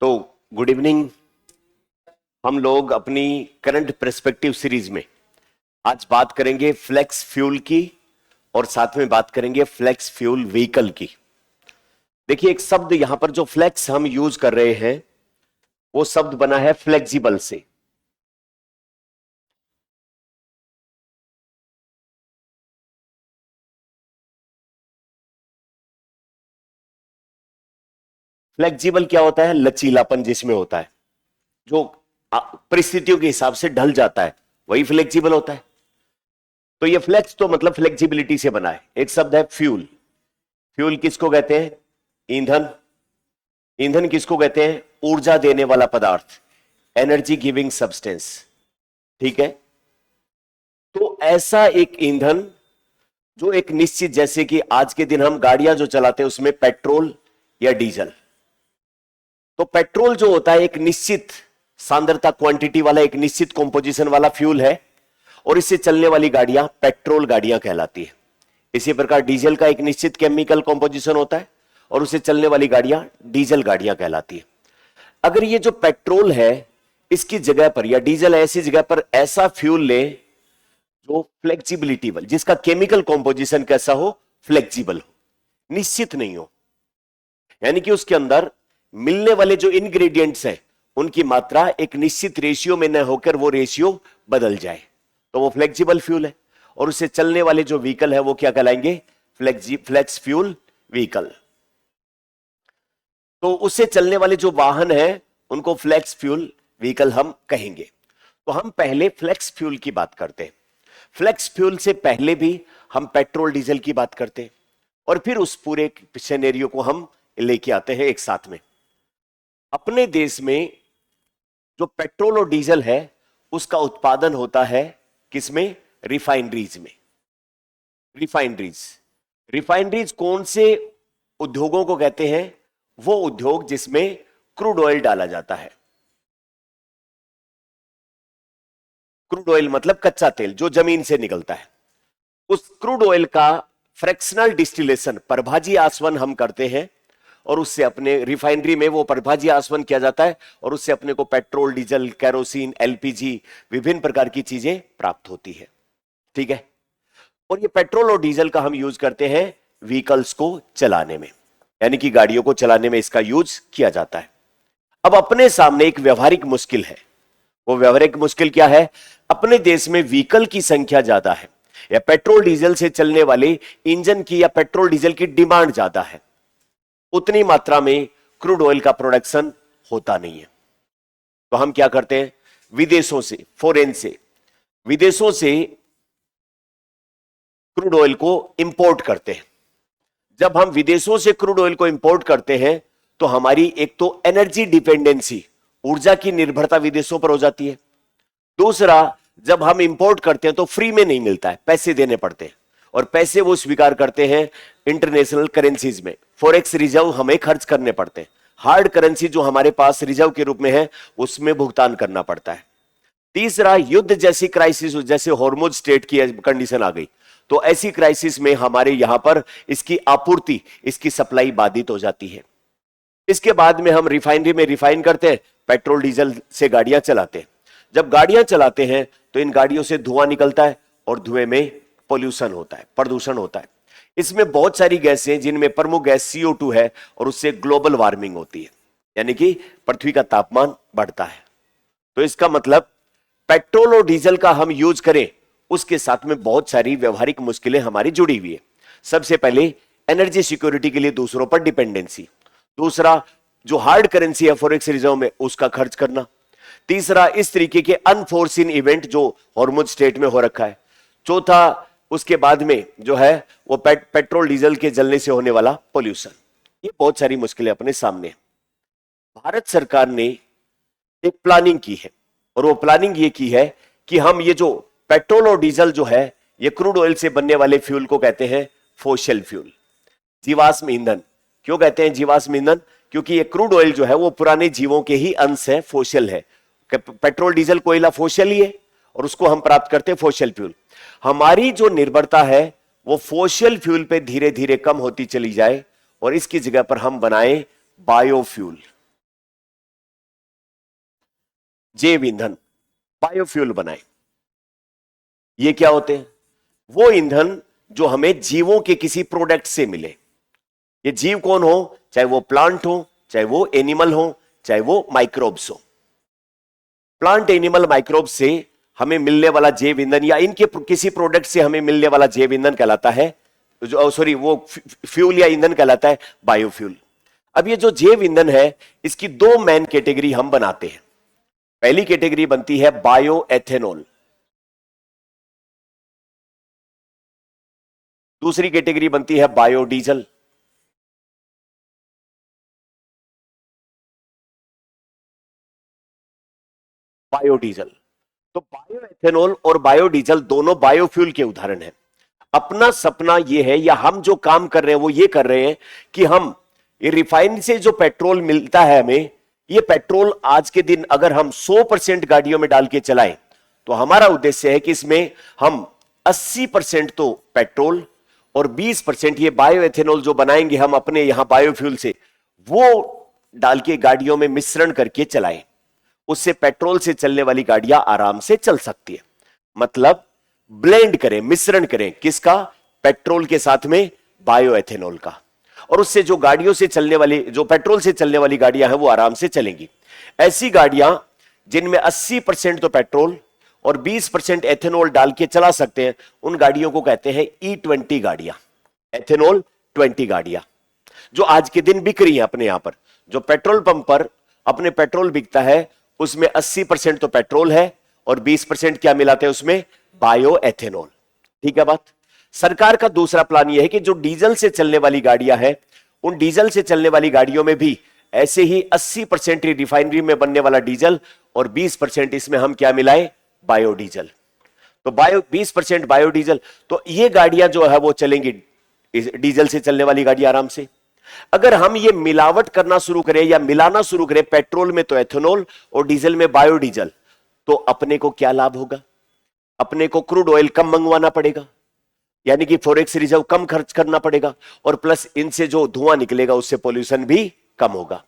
तो good evening. हम लोग अपनी करंट पर्सपेक्टिव सीरीज में आज बात करेंगे फ्लेक्स फ्यूल की और साथ में बात करेंगे फ्लेक्स फ्यूल व्हीकल की। देखिए, एक शब्द यहां पर जो फ्लेक्स हम यूज कर रहे हैं वो शब्द बना है फ्लेक्सिबल से। फ्लेक्सिबल क्या होता है? लचीलापन जिसमें होता है, जो परिस्थितियों के हिसाब से ढल जाता है, वही फ्लेक्सिबल होता है। तो ये फ्लेक्स तो मतलब फ्लेक्सिबिलिटी से बना है। एक शब्द है फ्यूल। फ्यूल किसको कहते हैं? ईंधन। ईंधन किसको कहते हैं? ऊर्जा देने वाला पदार्थ, एनर्जी गिविंग सब्सटेंस। ठीक है। तो ऐसा एक ईंधन जो एक निश्चित, जैसे कि आज के दिन हम गाड़ियां जो चलाते हैं उसमें पेट्रोल या डीजल, तो पेट्रोल जो होता है एक निश्चित सांद्रता क्वांटिटी वाला, एक निश्चित कंपोजिशन वाला फ्यूल है और इससे चलने वाली गाड़ियां पेट्रोल गाड़ियां कहलाती है। इसी प्रकार डीजल का एक निश्चित केमिकल कंपोजिशन होता है और उससे चलने वाली गाड़ियां डीजल गाड़ियां कहलाती है। अगर ये जो पेट्रोल है इसकी जगह पर या डीजल है ऐसी जगह पर ऐसा फ्यूल ले जो फ्लेक्सिबिलिटी वाला, जिसका केमिकल कंपोजिशन कैसा हो? फ्लेक्सिबल हो, निश्चित नहीं हो, यानी कि उसके अंदर मिलने वाले जो इंग्रेडिएंट्स हैं उनकी मात्रा एक निश्चित रेशियो में न होकर वो रेशियो बदल जाए, तो वो फ्लेक्सिबल फ्यूल है। और उससे चलने वाले जो व्हीकल है वो क्या कहलाएंगे? Flex fuel vehicle. तो उससे चलने वाले जो वाहन हैं उनको फ्लेक्स फ्यूल व्हीकल हम कहेंगे। तो हम पहले फ्लेक्स फ्यूल की बात करते हैं। फ्लेक्स फ्यूल से पहले भी हम पेट्रोल डीजल की बात करते हैं और फिर उस पूरे सिनेरियो को हम लेके आते हैं एक साथ में। अपने देश में जो पेट्रोल और डीजल है उसका उत्पादन होता है किसमें? रिफाइनरीज में। रिफाइनरीज रिफाइनरीज कौन से उद्योगों को कहते हैं? वो उद्योग जिसमें क्रूड ऑयल डाला जाता है। क्रूड ऑयल मतलब कच्चा तेल जो जमीन से निकलता है। उस क्रूड ऑयल का फ्रैक्शनल डिस्टिलेशन, परभाजी आसवन हम करते हैं और उससे अपने रिफाइनरी में वो परभाजी आसवन किया जाता है और उससे अपने को पेट्रोल, डीजल, केरोसिन, एलपीजी, विभिन्न प्रकार की चीजें प्राप्त होती है। ठीक है। और ये पेट्रोल और डीजल का हम यूज करते हैं व्हीकल्स को चलाने में, यानी कि गाड़ियों को चलाने में इसका यूज किया जाता है। अब अपने सामने एक व्यवहारिक मुश्किल है। वो व्यवहारिक मुश्किल क्या है? अपने देश में व्हीकल की संख्या ज्यादा है या पेट्रोल डीजल से चलने वाले इंजन की या पेट्रोल डीजल की डिमांड ज्यादा है, उतनी मात्रा में क्रूड ऑयल का प्रोडक्शन होता नहीं है। तो हम क्या करते हैं? विदेशों से, फॉरेन से, विदेशों से क्रूड ऑयल को इंपोर्ट करते हैं। जब हम विदेशों से क्रूड ऑयल को इंपोर्ट करते हैं तो हमारी एक तो एनर्जी डिपेंडेंसी, ऊर्जा की निर्भरता विदेशों पर हो जाती है। दूसरा, जब हम इंपोर्ट करते हैं तो फ्री में नहीं मिलता है, पैसे देने पड़ते हैं और पैसे वो स्वीकार करते हैं इंटरनेशनल करेंसीज में। फॉरेक्स रिजर्व हमें खर्च करने पड़ते हैं। हार्ड करेंसी जो हमारे पास रिजर्व के रूप में है उसमें भुगतान करना पड़ता है। तीसरा, युद्ध जैसी क्राइसिस, जैसे हॉर्मुज स्टेट की कंडीशन आ गई तो ऐसी क्राइसिस में हमारे यहां पर इसकी आपूर्ति, इसकी सप्लाई बाधित हो जाती है। इसके बाद में हम रिफाइनरी में रिफाइन करते हैं, पेट्रोल डीजल से गाड़ियां चलाते हैं। जब गाड़ियां चलाते हैं तो इन गाड़ियों से धुआं निकलता है और धुएं में पोल्यूशन होता है, प्रदूषण होता है। इसमें बहुत सारी गैसें, जिनमें प्रमुख गैस CO2 है और उससे ग्लोबल वार्मिंग होती है, यानी कि पृथ्वी का तापमान बढ़ता है। तो इसका मतलब पेट्रोल और डीजल का हम यूज करें उसके साथ में बहुत सारी व्यवहारिक मुश्किलें हमारी जुड़ी हुई है। सबसे पहले एनर्जी सिक्योरिटी के लिए दूसरों पर डिपेंडेंसी। दूसरा, जो हार्ड करेंसी है फॉरेक्स रिजर्व में उसका खर्च करना। तीसरा, इस तरीके के अनफोर्सिन इवेंट जो हॉर्मुज स्टेट में हो रखा है। चौथा, उसके बाद में जो है वो पेट्रोल डीजल के जलने से होने वाला पोल्यूशन। ये बहुत सारी मुश्किलें अपने सामने हैं। भारत सरकार ने एक प्लानिंग की है और वो प्लानिंग ये की है कि हम ये जो पेट्रोल और डीजल जो है ये क्रूड ऑयल से बनने वाले फ्यूल को कहते हैं फोसिल फ्यूल, जीवाश्म ईंधन। क्यों कहते हैं जीवाश्म ईंधन? क्योंकि ये क्रूड ऑयल जो है वो पुराने जीवों के ही अंश है, फोसिल है। पेट्रोल, डीजल, कोयला फोसिल ही है और उसको हम प्राप्त करते हैं फोसिल फ्यूल। हमारी जो निर्भरता है वो फोसिल फ्यूल पे धीरे धीरे कम होती चली जाए और इसकी जगह पर हम बनाएं बायोफ्यूल। जैव ईंधन, बायोफ्यूल बनाए। ये क्या होते हैं? वो ईंधन जो हमें जीवों के किसी प्रोडक्ट से मिले। ये जीव कौन हो, चाहे वो प्लांट हो, चाहे वो एनिमल हो, चाहे वो माइक्रोब्स हो। प्लांट, एनिमल, माइक्रोब्स से हमें मिलने वाला जैव ईंधन या इनके किसी प्रोडक्ट से हमें मिलने वाला जैव ईंधन कहलाता है, सॉरी, वो फ्यूल या ईंधन कहलाता है बायोफ्यूल। अब ये जो जैव ईंधन है, इसकी दो मेन कैटेगरी हम बनाते हैं। पहली कैटेगरी बनती है बायो एथेनॉल, दूसरी कैटेगरी बनती है बायोडीजल। बायोडीजल, तो बायोएथेनॉल और बायोडीजल दोनों बायोफ्यूल के उदाहरण हैं। अपना सपना यह है, या हम जो काम कर रहे हैं वो ये कर रहे हैं कि हम ये रिफाइनरी से जो पेट्रोल मिलता है हमें, ये पेट्रोल आज के दिन अगर हम 100% गाड़ियों में डाल के चलाएं, तो हमारा उद्देश्य है कि इसमें हम 80% तो पेट्रोल और 20% ये बायोएथेनॉल जो बनाएंगे हम अपने यहां बायोफ्यूल से, वो डाल के गाड़ियों में मिश्रण करके चलाएं। उससे पेट्रोल से चलने वाली गाड़ियां आराम से चल सकती है। मतलब ब्लेंड करें, मिश्रण करें, किसका? पेट्रोल के साथ में बायोएथेनॉल का। और उससे जो गाड़ियों से चलने वाली, जो पेट्रोल से चलने वाली गाड़ियां हैं, वो आराम से चलेंगी। ऐसी गाड़ियां जिनमें 80% तो पेट्रोल और 20% एथेनॉल डाल के चला सकते हैं, उन गाड़ियों को कहते हैं E20 गाड़ियां, एथेनॉल 20 गाड़ियां, जो आज के दिन बिक रही है अपने यहां पर। जो पेट्रोल पंप पर अपने पेट्रोल बिकता है, उसमें 80% तो पेट्रोल है और 20% क्या मिलाते हैं उसमें? Bio ethanol. ठीक है बात। सरकार का दूसरा प्लान यह है कि जो डीजल से चलने वाली गाड़ियां हैं, उन डीजल से चलने वाली गाड़ियों में भी ऐसे ही 80% रिफाइनरी में बनने वाला डीजल और 20% इसमें हम क्या मिलाएं? बायोडीजल। तो 20% बायोडीजल, तो ये गाड़ियां जो है वो चलेंगी डीजल से चलने वाली गाड़ी आराम से। अगर हम ये मिलावट करना शुरू करें या मिलाना शुरू करें, पेट्रोल में तो एथेनॉल और डीजल में बायोडीजल, तो अपने को क्या लाभ होगा? अपने को क्रूड ऑयल कम मंगवाना पड़ेगा, यानी कि फॉरेक्स रिजर्व कम खर्च करना पड़ेगा, और प्लस इनसे जो धुआं निकलेगा उससे पोल्यूशन भी कम होगा।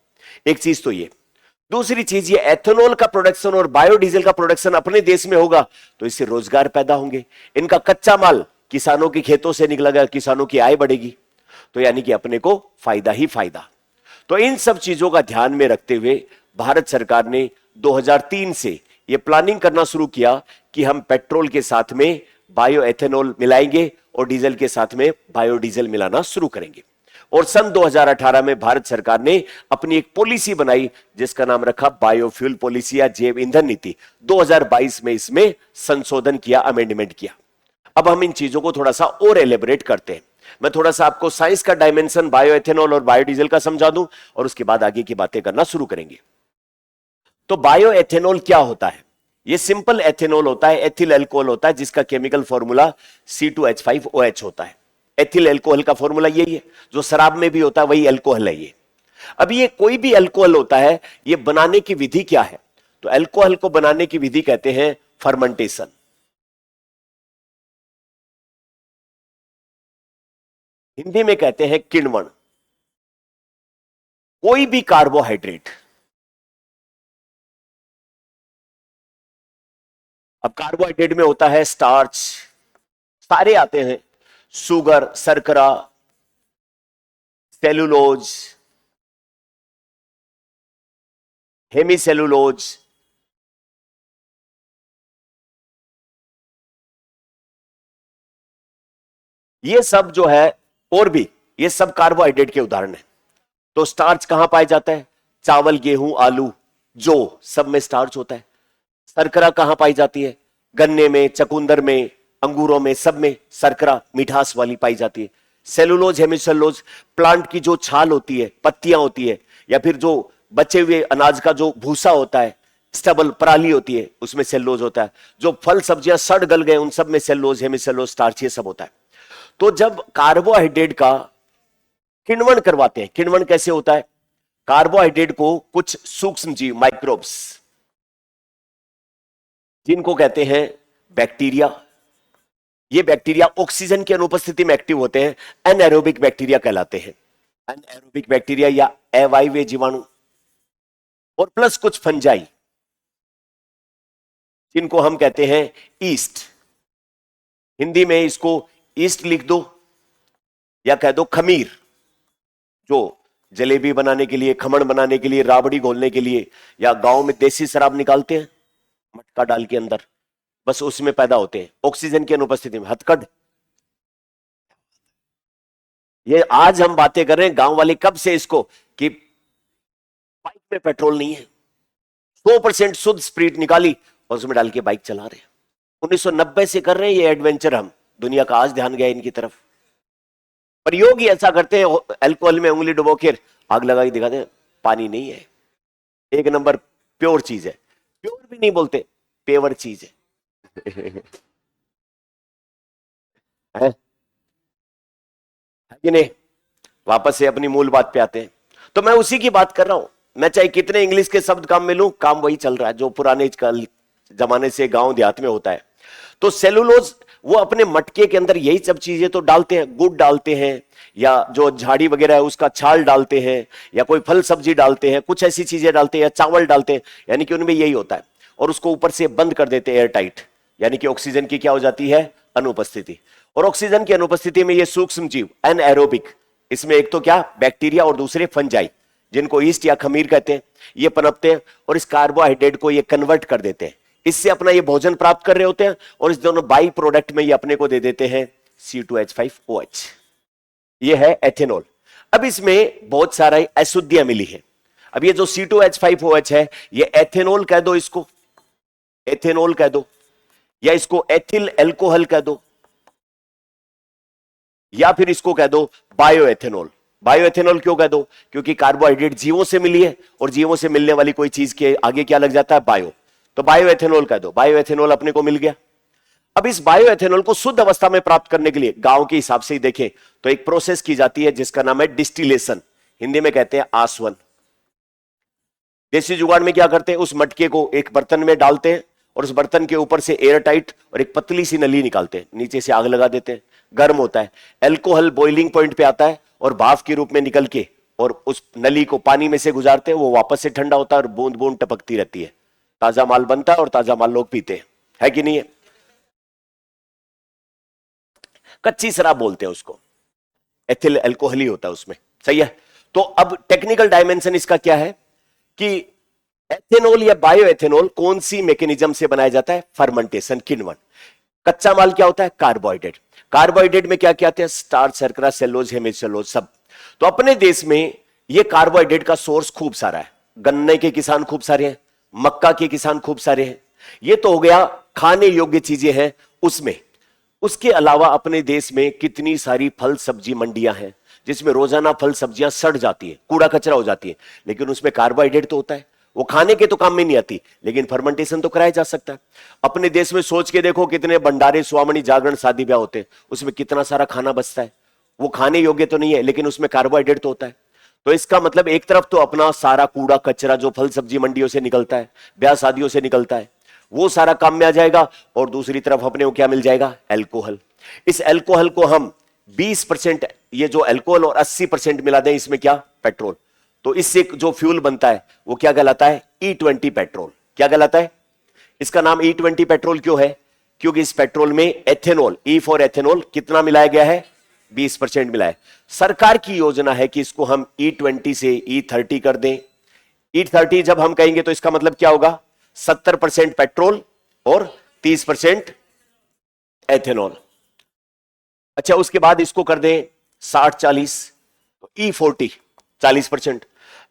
एक चीज तो ये। दूसरी चीज, ये एथेनॉल का प्रोडक्शन और बायोडीजल का प्रोडक्शन अपने देश में होगा, तो इससे रोजगार पैदा होंगे। इनका कच्चा माल किसानों के खेतों से निकलेगा, किसानों की आय बढ़ेगी, तो यानी कि अपने को फायदा ही फायदा। तो इन सब चीजों का ध्यान में रखते हुए भारत सरकार ने 2003 से यह प्लानिंग करना शुरू किया कि हम पेट्रोल के साथ में बायो एथेनॉल मिलाएंगे और डीजल के साथ में बायोडीजल मिलाना शुरू करेंगे। और सन 2018 में भारत सरकार ने अपनी एक पॉलिसी बनाई जिसका नाम रखा बायोफ्यूल पॉलिसी या जैव ईंधन नीति। 2022 में इसमें संशोधन किया, अमेंडमेंट किया। अब हम इन चीजों को थोड़ा सा और एलिब्रेट करते हैं। मैं थोड़ा सा आपको साइंस का डायमेंशन बायोएथेनॉल और बायोडीजल का समझा दूं और उसके बाद आगे की बातें करना शुरू करेंगे। तो बायोएथेनॉल क्या होता है? ये सिंपल एथेनॉल होता है, एथिल अल्कोहल होता है, जिसका केमिकल फॉर्मूला C2H5OH होता है। एथिल अल्कोहल का फॉर्मूला यही है, जो शराब में भी होता है वही अल्कोहल है ये। अब ये कोई भी अल्कोहल होता है, ये बनाने की विधि क्या है? तो अल्कोहल को बनाने की विधि कहते हैं फर्मेंटेशन। हिंदी में कहते हैं किण्वन। कोई भी कार्बोहाइड्रेट, अब कार्बोहाइड्रेट में होता है स्टार्च, सारे आते हैं, शुगर, शर्करा, सेलुलोज, हेमीसेलुलोज, ये सब जो है, और भी, ये सब कार्बोहाइड्रेट के उदाहरण है। तो स्टार्च कहां पाया जाता है? चावल, गेहूं, आलू, जो सब में स्टार्च होता है। शर्करा कहां पाई जाती है? गन्ने में, चकुंदर में, अंगूरों में, सब में शर्करा मिठास वाली पाई जाती है। सेलुलोज, हेमिसेलुलोज, प्लांट की जो छाल होती है, पत्तियां होती है, या फिर जो बचे हुए अनाज का जो भूसा होता है, स्टबल, पराली होती है, उसमें सेलुलोज होता है। जो फल सब्जियां सड़ गल गए, उन सब में सेलुलोज, हेमिसेलुलोज, स्टार्च, ये सब होता है। तो जब कार्बोहाइड्रेट का किण्वन करवाते हैं, किण्वन कैसे होता है? कार्बोहाइड्रेट को कुछ सूक्ष्म जीव, माइक्रोब्स, जिनको कहते हैं बैक्टीरिया, ये बैक्टीरिया ऑक्सीजन की अनुपस्थिति में एक्टिव होते हैं, एनएरोबिक बैक्टीरिया कहलाते हैं। एनएरोबिक बैक्टीरिया या अवायवीय जीवाणु, और प्लस कुछ फंजाई, जिनको हम कहते हैं ईस्ट। हिंदी में इसको ईस्ट लिख दो या कह दो खमीर, जो जलेबी बनाने के लिए, खमण बनाने के लिए, राबड़ी घोलने के लिए, या गांव में देसी शराब निकालते हैं मटका डाल के अंदर, बस उसमें पैदा होते हैं ऑक्सीजन की अनुपस्थिति में। हथकढ़, ये आज हम बातें कर रहे हैं गांव वाले कब से इसको, कि बाइक में पेट्रोल नहीं है, 100% शुद्ध स्प्रिट निकाली और उसमें डाल के बाइक चला रहे हैं। 1990 से कर रहे हैं ये एडवेंचर हम, दुनिया का आज ध्यान गया इनकी तरफ। पर योगी ऐसा करते हैं, अल्कोहल में उंगली डुबो के आग लगा के दिखाते हैं, पानी नहीं है, एक नंबर प्योर चीज है। प्योर भी नहीं बोलते, पेवर चीज है, है कि नहीं। वापस से अपनी मूल बात पे आते हैं। तो मैं उसी की बात कर रहा हूं, मैं चाहे कितने इंग्लिश के शब्द काम में लूं, काम वही चल रहा है जो पुराने जमाने से गांव देहात में होता है। तो सेलुलोज वो अपने मटके के अंदर यही सब चीजें तो डालते हैं, गुड़ डालते हैं, या जो झाड़ी वगैरह है उसका छाल डालते हैं, या कोई फल सब्जी डालते हैं, कुछ ऐसी चीजें डालते हैं, या चावल डालते हैं, यानी कि उनमें यही होता है। और उसको ऊपर से बंद कर देते हैं एयर टाइट, यानी कि ऑक्सीजन की क्या हो जाती है, अनुपस्थिति। और ऑक्सीजन की अनुपस्थिति में ये सूक्ष्म जीव एनएरोबिक, इसमें एक तो क्या बैक्टीरिया और दूसरे फंजाई, जिनको ईस्ट या खमीर कहते हैं, ये पनपते हैं और इस कार्बोहाइड्रेट को ये कन्वर्ट कर देते हैं। इससे अपना ये भोजन प्राप्त कर रहे होते हैं और इस दोनों बाई प्रोडक्ट में ये अपने को दे देते हैं C2H5OH, ये है एथेनॉल। अब इसमें बहुत सारा अशुद्धियां मिली है। अब ये जो C2H5OH है, ये एथेनॉल कह दो, इसको एथेनॉल कह दो, या इसको एथिल एल्कोहल कह दो, या फिर इसको कह दो बायो एथेनॉल। बायो एथेनॉल क्यों कह दो, क्योंकि कार्बोहाइड्रेट जीवों से मिली है और जीवों से मिलने वाली कोई चीज के आगे क्या लग जाता है, बायो, तो बायो एथेनॉल कह दो। बायो एथेनॉल अपने को मिल गया। अब इस बायो एथेनॉल को शुद्ध अवस्था में प्राप्त करने के लिए गांव के हिसाब से ही देखें तो एक प्रोसेस की जाती है जिसका नाम है डिस्टिलेशन, हिंदी में कहते हैं आसवन। देसी जुगाड़ में क्या करते हैं, उस मटके को एक बर्तन में डालते हैं और उस बर्तन के ऊपर से एयर टाइट और एक पतली सी नली निकालते हैं, नीचे से आग लगा देते हैं, गर्म होता है, अल्कोहल बॉइलिंग पॉइंट पे आता है और भाप के रूप में निकल के और उस नली को पानी में से गुजारते हैं, वो वापस से ठंडा होता है और बूंद बूंद टपकती रहती है, ताजा माल बनता है और ताजा माल लोग पीते हैं, है कि नहीं है। कच्ची शराब बोलते हैं उसको, एथिल अल्कोहल ही होता है उसमें, सही है। तो अब टेक्निकल डायमेंशन इसका क्या है कि एथेनॉल या बायो एथेनॉल कौन सी मैकेनिज्म से बनाया जाता है, फर्मेंटेशन, किण्वन। कच्चा माल क्या होता है, कार्बोहाइड्रेट। कार्बोहाइड्रेट में क्या क्या आते हैं, स्टार्च, शर्करा, सेलुलोज, हेमिसेलुलोज, सब। तो अपने देश में ये कार्बोहाइड्रेट का सोर्स खूब सारा है, गन्ने के किसान खूब सारे हैं, मक्का के किसान खूब सारे हैं, ये तो हो गया खाने योग्य चीजें हैं उसमें। उसके अलावा अपने देश में कितनी सारी फल सब्जी मंडियां हैं जिसमें रोजाना फल सब्जियां सड़ जाती है, कूड़ा कचरा हो जाती है, लेकिन उसमें कार्बोहाइड्रेट तो होता है। वो खाने के तो काम में नहीं आती, लेकिन फर्मेंटेशन तो कराया जा सकता है। अपने देश में सोच के देखो कितने भंडारे, स्वामणी, जागरण, शादी ब्याह होते हैं, उसमें कितना सारा खाना बचता है, वो खाने योग्य तो नहीं है लेकिन उसमें कार्बोहाइड्रेट तो होता है। तो इसका मतलब एक तरफ तो अपना सारा कूड़ा कचरा जो फल सब्जी मंडियों से निकलता है, ब्याह शादियों से निकलता है, वो सारा काम में आ जाएगा, और दूसरी तरफ अपने को क्या मिल जाएगा, अल्कोहल। इस अल्कोहल को हम 20%, ये जो अल्कोहल और 80% मिला दें इसमें क्या, पेट्रोल। तो इससे जो फ्यूल बनता है वो क्या कहलाता है, E20 पेट्रोल। क्या कहलाता है, इसका नाम E20 पेट्रोल क्यों है, क्योंकि इस पेट्रोल में एथेनॉल, E फॉर एथेनॉल कितना मिलाया गया है, 20% मिला है। सरकार की योजना है कि इसको हम E20 से E30 कर दें। E30 जब हम कहेंगे तो इसका मतलब क्या होगा, 70% पेट्रोल और 30% एथेनॉल। अच्छा, उसके बाद इसको कर दें 60-40, तो E40 40%।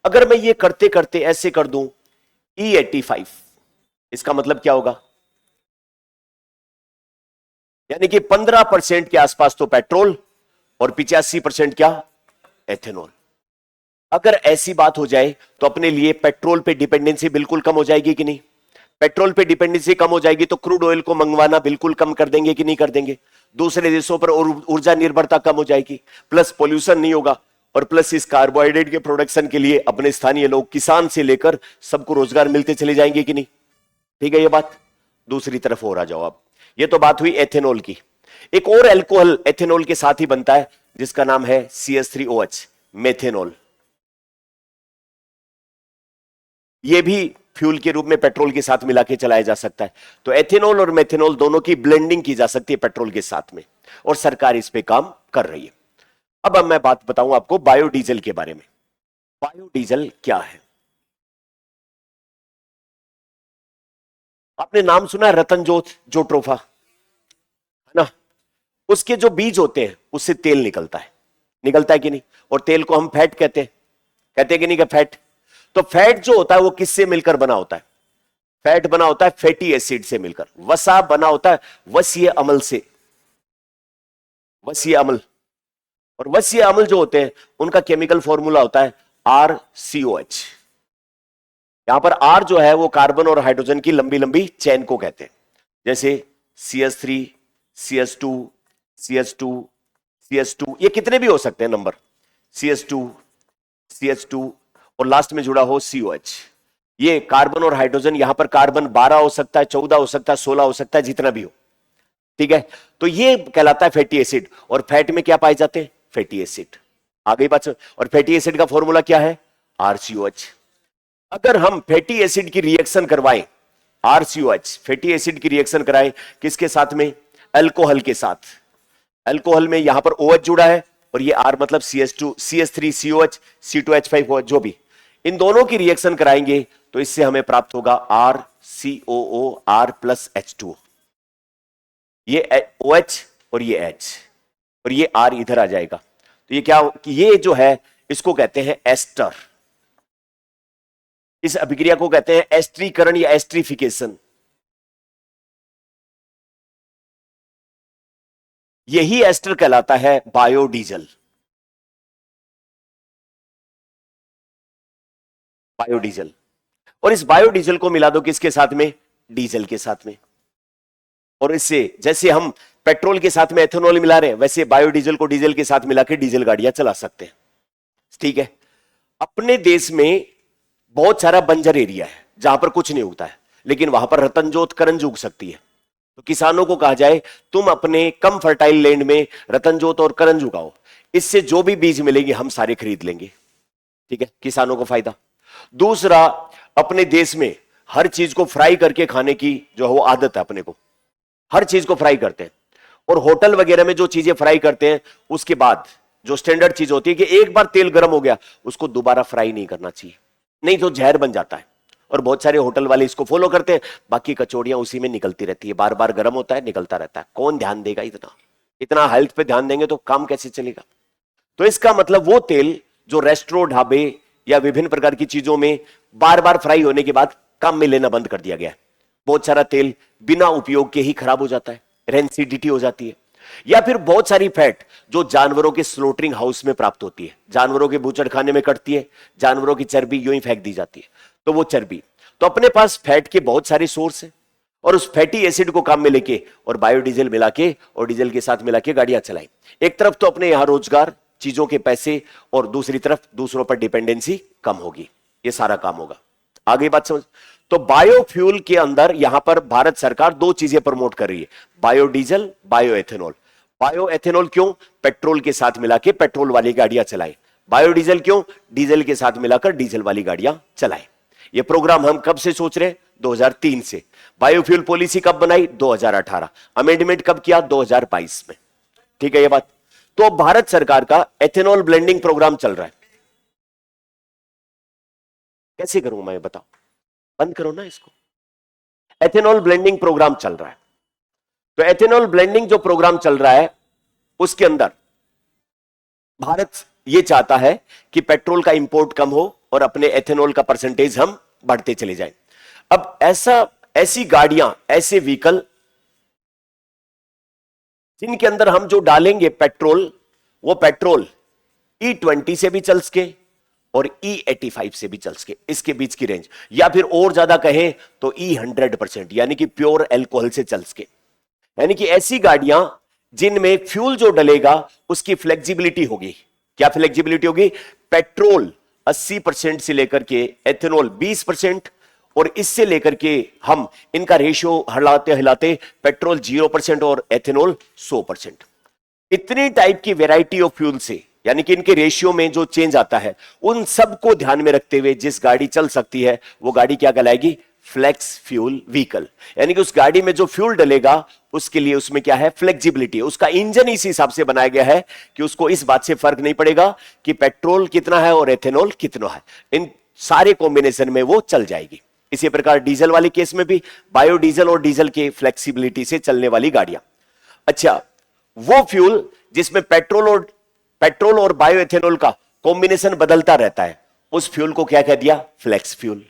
अगर मैं ये करते करते ऐसे कर दूं E85, इसका मतलब क्या होगा, यानी कि 15% के आसपास तो पेट्रोल और 85% क्या, एथेनॉल। अगर ऐसी बात हो जाए तो अपने लिए पेट्रोल पे डिपेंडेंसी बिल्कुल कम हो जाएगी कि नहीं। पेट्रोल पे डिपेंडेंसी कम हो जाएगी तो क्रूड ऑयल को मंगवाना बिल्कुल कम कर देंगे कि नहीं कर देंगे। दूसरे देशों पर ऊर्जा निर्भरता कम हो जाएगी, प्लस पोल्यूशन नहीं होगा, और प्लस इस कार्बोहाइड्रेट के प्रोडक्शन के लिए अपने स्थानीय लोग, किसान से लेकर सबको रोजगार मिलते चले जाएंगे कि नहीं। ठीक है ये बात। दूसरी तरफ और आ जाओ अब, ये तो बात हुई एथेनॉल की। एक और अल्कोहल एथेनॉल के साथ ही बनता है जिसका नाम है CH3OH, मेथेनॉल। ये भी फ्यूल के रूप में पेट्रोल के साथ मिला के चलाया जा सकता है। तो एथेनॉल और मेथेनॉल दोनों की ब्लेंडिंग की जा सकती है पेट्रोल के साथ में, और सरकार इस पे काम कर रही है। अब मैं बात बताऊं आपको बायोडीजल के बारे में। बायोडीजल क्या है? आपने नाम सुना है रतनजोत जोट्रोफा, है ना? उसके जो बीज होते हैं उससे तेल निकलता है कि नहीं? और तेल को हम फैट कहते हैं कि नहीं कि फैट? तो फैट जो होता है वो किससे मिलकर बना होता है? फैट बना होता है फैटी एसिड से मिलकर। वसा बना होता है वसीय अम्ल से, वसीय अम्ल। और वसीय अम्ल जो होते हैं उनका केमिकल फॉर्मूला होता है RCOH। यहां पर R जो है वो कार्बन और हाइड्रोजन की लंबी लंबी चेन को कहते हैं, जैसे CH3, CH2, CH2, CH2, ये कितने भी हो सकते हैं नंबर, CH2 और लास्ट में जुड़ा हो COH। ये कार्बन और हाइड्रोजन, यहां पर कार्बन 12 हो सकता है, 14 हो सकता है, 16 हो सकता है, जितना भी हो, ठीक है? तो ये कहलाता है फैटी एसिड। और फैट में क्या पाए जाते हैं? Fatty acid. आ गई बात? और फैटी एसिड का फॉर्मूला क्या है? RCOH। अगर हम फैटी एसिड की रिएक्शन करवाएं, RCOH फैटी एसिड की रिएक्शन कराएं किसके साथ में? अल्कोहल के साथ। अल्कोहल में यहां पर OH जुड़ा है और ये R मतलब CH2, CH3, COH, C2H5, जो भी, इन दोनों की रिएक्शन कराएंगे तो इससे हमें प्राप्त होगा RCOO, R प्लस H2। ये OH और ये H और ये R इधर आ जाएगा। तो ये क्या, ये जो है इसको कहते हैं एस्टर। इस अभिक्रिया को कहते हैं एस्ट्रीकरण या एस्ट्रीफिकेशन। यही एस्टर कहलाता है बायोडीजल। बायोडीजल। और इस बायोडीजल को मिला दो किसके साथ में? डीजल के साथ में। और इससे जैसे हम पेट्रोल के साथ में एथेनॉल मिला रहे हैं, वैसे बायोडीजल को डीजल के साथ मिला के डीजल गाड़ियां चला सकते हैं, ठीक है? अपने देश में बहुत सारा बंजर एरिया है जहां पर कुछ नहीं उगता है, लेकिन वहां पर रतनजोत करंज उग सकती है। तो किसानों को कहा जाए तुम अपने कम फर्टाइल लैंड में रतनजोत और करंज उगाओ, इससे जो भी बीज मिलेंगे हम सारे खरीद लेंगे, ठीक है? किसानों को फायदा। दूसरा, अपने देश में हर चीज को फ्राई करके खाने की जो है वो आदत है, अपने को हर चीज को फ्राई करते हैं। और होटल वगैरह में जो चीजें फ्राई करते हैं उसके बाद जो स्टैंडर्ड चीज होती है कि एक बार तेल गर्म हो गया उसको दोबारा फ्राई नहीं करना चाहिए, नहीं तो जहर बन जाता है। और बहुत सारे होटल वाले इसको फॉलो करते हैं, बाकी कचौड़ियां उसी में निकलती रहती है, बार बार गर्म होता है, निकलता रहता है। कौन ध्यान देगा इतना? इतना हेल्थ पे ध्यान देंगे तो काम कैसे चलेगा? तो इसका मतलब वो तेल जो रेस्टोरेंट, ढाबे या विभिन्न प्रकार की चीजों में बार बार फ्राई होने के बाद काम में लेना बंद कर दिया गया है। बहुत सारा तेल बिना उपयोग के ही खराब हो जाता है, रेंसिडिटी हो जाती है। या फिर बहुत सारी फैट जो जानवरों के स्लोटरिंग हाउस में प्राप्त होती है, जानवरों के बूचड़खाने में कटती है, जानवरों की चर्बी यूं ही फेंक दी जाती है, तो वो चर्बी। तो अपने पास फैट के बहुत सारे सोर्स हैं और उस फैटी एसिड को काम में लेके और बायोडीजल मिला के और डीजल के साथ मिला के गाड़ियां चलाएं। एक तरफ तो अपने यहां रोजगार, चीजों के पैसे, और दूसरी तरफ दूसरों पर डिपेंडेंसी कम होगी, ये सारा काम होगा। आगे बात समझ? तो बायोफ्यूल के अंदर यहां पर भारत सरकार दो चीजें प्रमोट कर रही है, बायोडीजल, बायोएथेनॉल। बायोएथेनॉल क्यों? पेट्रोल के साथ मिला के पेट्रोल वाली गाड़ियां चलाएं। बायोडीजल क्यों? डीजल के साथ मिलाकर डीजल वाली गाड़ियां चलाएं। ये प्रोग्राम हम कब से सोच रहे हैं? 2003 से। बायोफ्यूल पॉलिसी कब बनाई? 2018। अमेंडमेंट कब किया? 2022 में, ठीक है ये बात? तो भारत सरकार का एथेनॉल ब्लेंडिंग प्रोग्राम चल रहा है। कैसे करूं मैं, बताओ? बंद करो ना इसको। एथेनॉल ब्लेंडिंग प्रोग्राम चल रहा है। तो एथेनॉल ब्लेंडिंग जो प्रोग्राम चल रहा है उसके अंदर भारत यह चाहता है कि पेट्रोल का इंपोर्ट कम हो और अपने एथेनॉल का परसेंटेज हम बढ़ते चले जाएं। अब ऐसी गाड़ियां, ऐसे व्हीकल जिनके अंदर हम जो डालेंगे पेट्रोल, वो पेट्रोल E20 से भी चल सके और E85 से भी चल सके, इसके बीच की रेंज, या फिर और ज्यादा कहें तो E100% यानी कि प्योर अल्कोहल से चल सके। यानी कि ऐसी गाड़ियां जिनमें फ्यूल जो डलेगा उसकी फ्लेक्सिबिलिटी होगी। क्या फ्लेक्सिबिलिटी होगी? पेट्रोल 80% से लेकर के एथेनॉल 20%, और इससे लेकर के हम इनका रेशियो हिलाते हिलाते पेट्रोल 0% और एथेनॉल 100%। इतनी टाइप की वैरायटी ऑफ फ्यूल से यानी कि इनके रेशियो में जो चेंज आता है, उन सबको ध्यान में रखते हुए जिस गाड़ी चल सकती है वो गाड़ी क्या कहलाएगी? Flex fuel vehicle. यानी कि उस गाड़ी में जो फ्यूल डलेगा उसके लिए उसमें क्या है? फ्लेक्सिबिलिटी। उसका इंजन इस हिसाब से बनाया गया है कि उसको इस बात से फर्क नहीं पड़ेगा कि पेट्रोल कितना है और एथेनॉल कितना है, इन सारे कॉम्बिनेशन में वो चल जाएगी। इसी प्रकार डीजल वाले केस में भी बायोडीजल और डीजल के फ्लेक्सिबिलिटी से चलने वाली गाड़ियां। अच्छा, वो फ्यूल जिसमें पेट्रोल और बायो एथेनॉल का कॉम्बिनेशन बदलता रहता है, उस फ्यूल को क्या कह दिया? Flex fuel.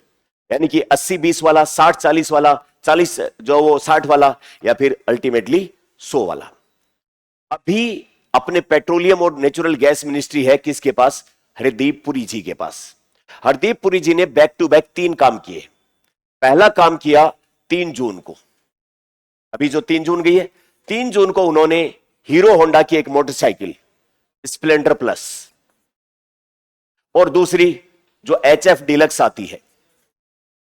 यानी कि 80-20 वाला, 60-40 वाला, 40 जो वो 60 वाला, या फिर अल्टीमेटली 100 वाला। अभी अपने पेट्रोलियम और नेचुरल गैस मिनिस्ट्री है किसके पास? हरदीप पुरी जी के पास। हरदीप पुरी जी ने बैक टू बैक 3 काम किए। पहला काम किया 3 जून को, अभी जो 3 जून गई है, 3 जून को उन्होंने हीरो होंडा की एक मोटरसाइकिल स्प्लेंडर प्लस और दूसरी जो एचएफ डिलक्स आती है,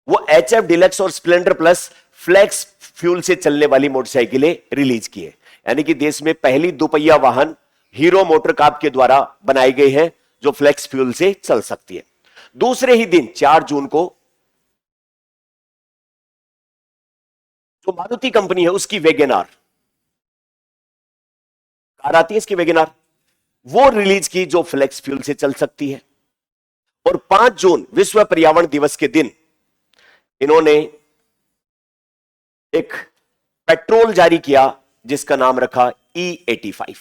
वो एचएफ डिलक्स और स्प्लेंडर प्लस फ्लेक्स फ्यूल से चलने वाली मोटरसाइकिलें रिलीज की है। यानी कि देश में पहली दोपहिया वाहन हीरो मोटरकार्प के द्वारा बनाई गई है जो फ्लेक्स फ्यूल से चल सकती है। दूसरे ही दिन 4 जून को जो मारुति कंपनी है उसकी वैगन आर कार आती है, इसकी वैगन आर, वो रिलीज की जो फ्लेक्स फ्यूल से चल सकती है। और 5 जून विश्व पर्यावरण दिवस के दिन इन्होंने एक पेट्रोल जारी किया जिसका नाम रखा E85।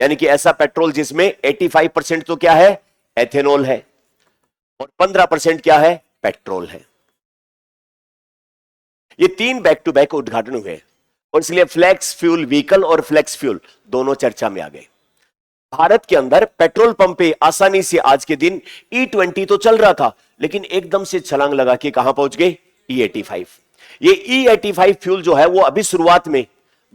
यानी कि ऐसा पेट्रोल जिसमें 85% तो क्या है? एथेनॉल है और 15% क्या है? पेट्रोल है। ये 3 बैक टू बैक उद्घाटन हुए और इसलिए फ्लेक्स फ्यूल व्हीकल और फ्लेक्स फ्यूल दोनों चर्चा में आ गए। भारत के अंदर पेट्रोल पंप पे आसानी से आज के दिन E20 तो चल रहा था, लेकिन एकदम से छलांग लगा के कहां पहुंच गए? E85। ये E85 फ्यूल जो है वो अभी शुरुआत में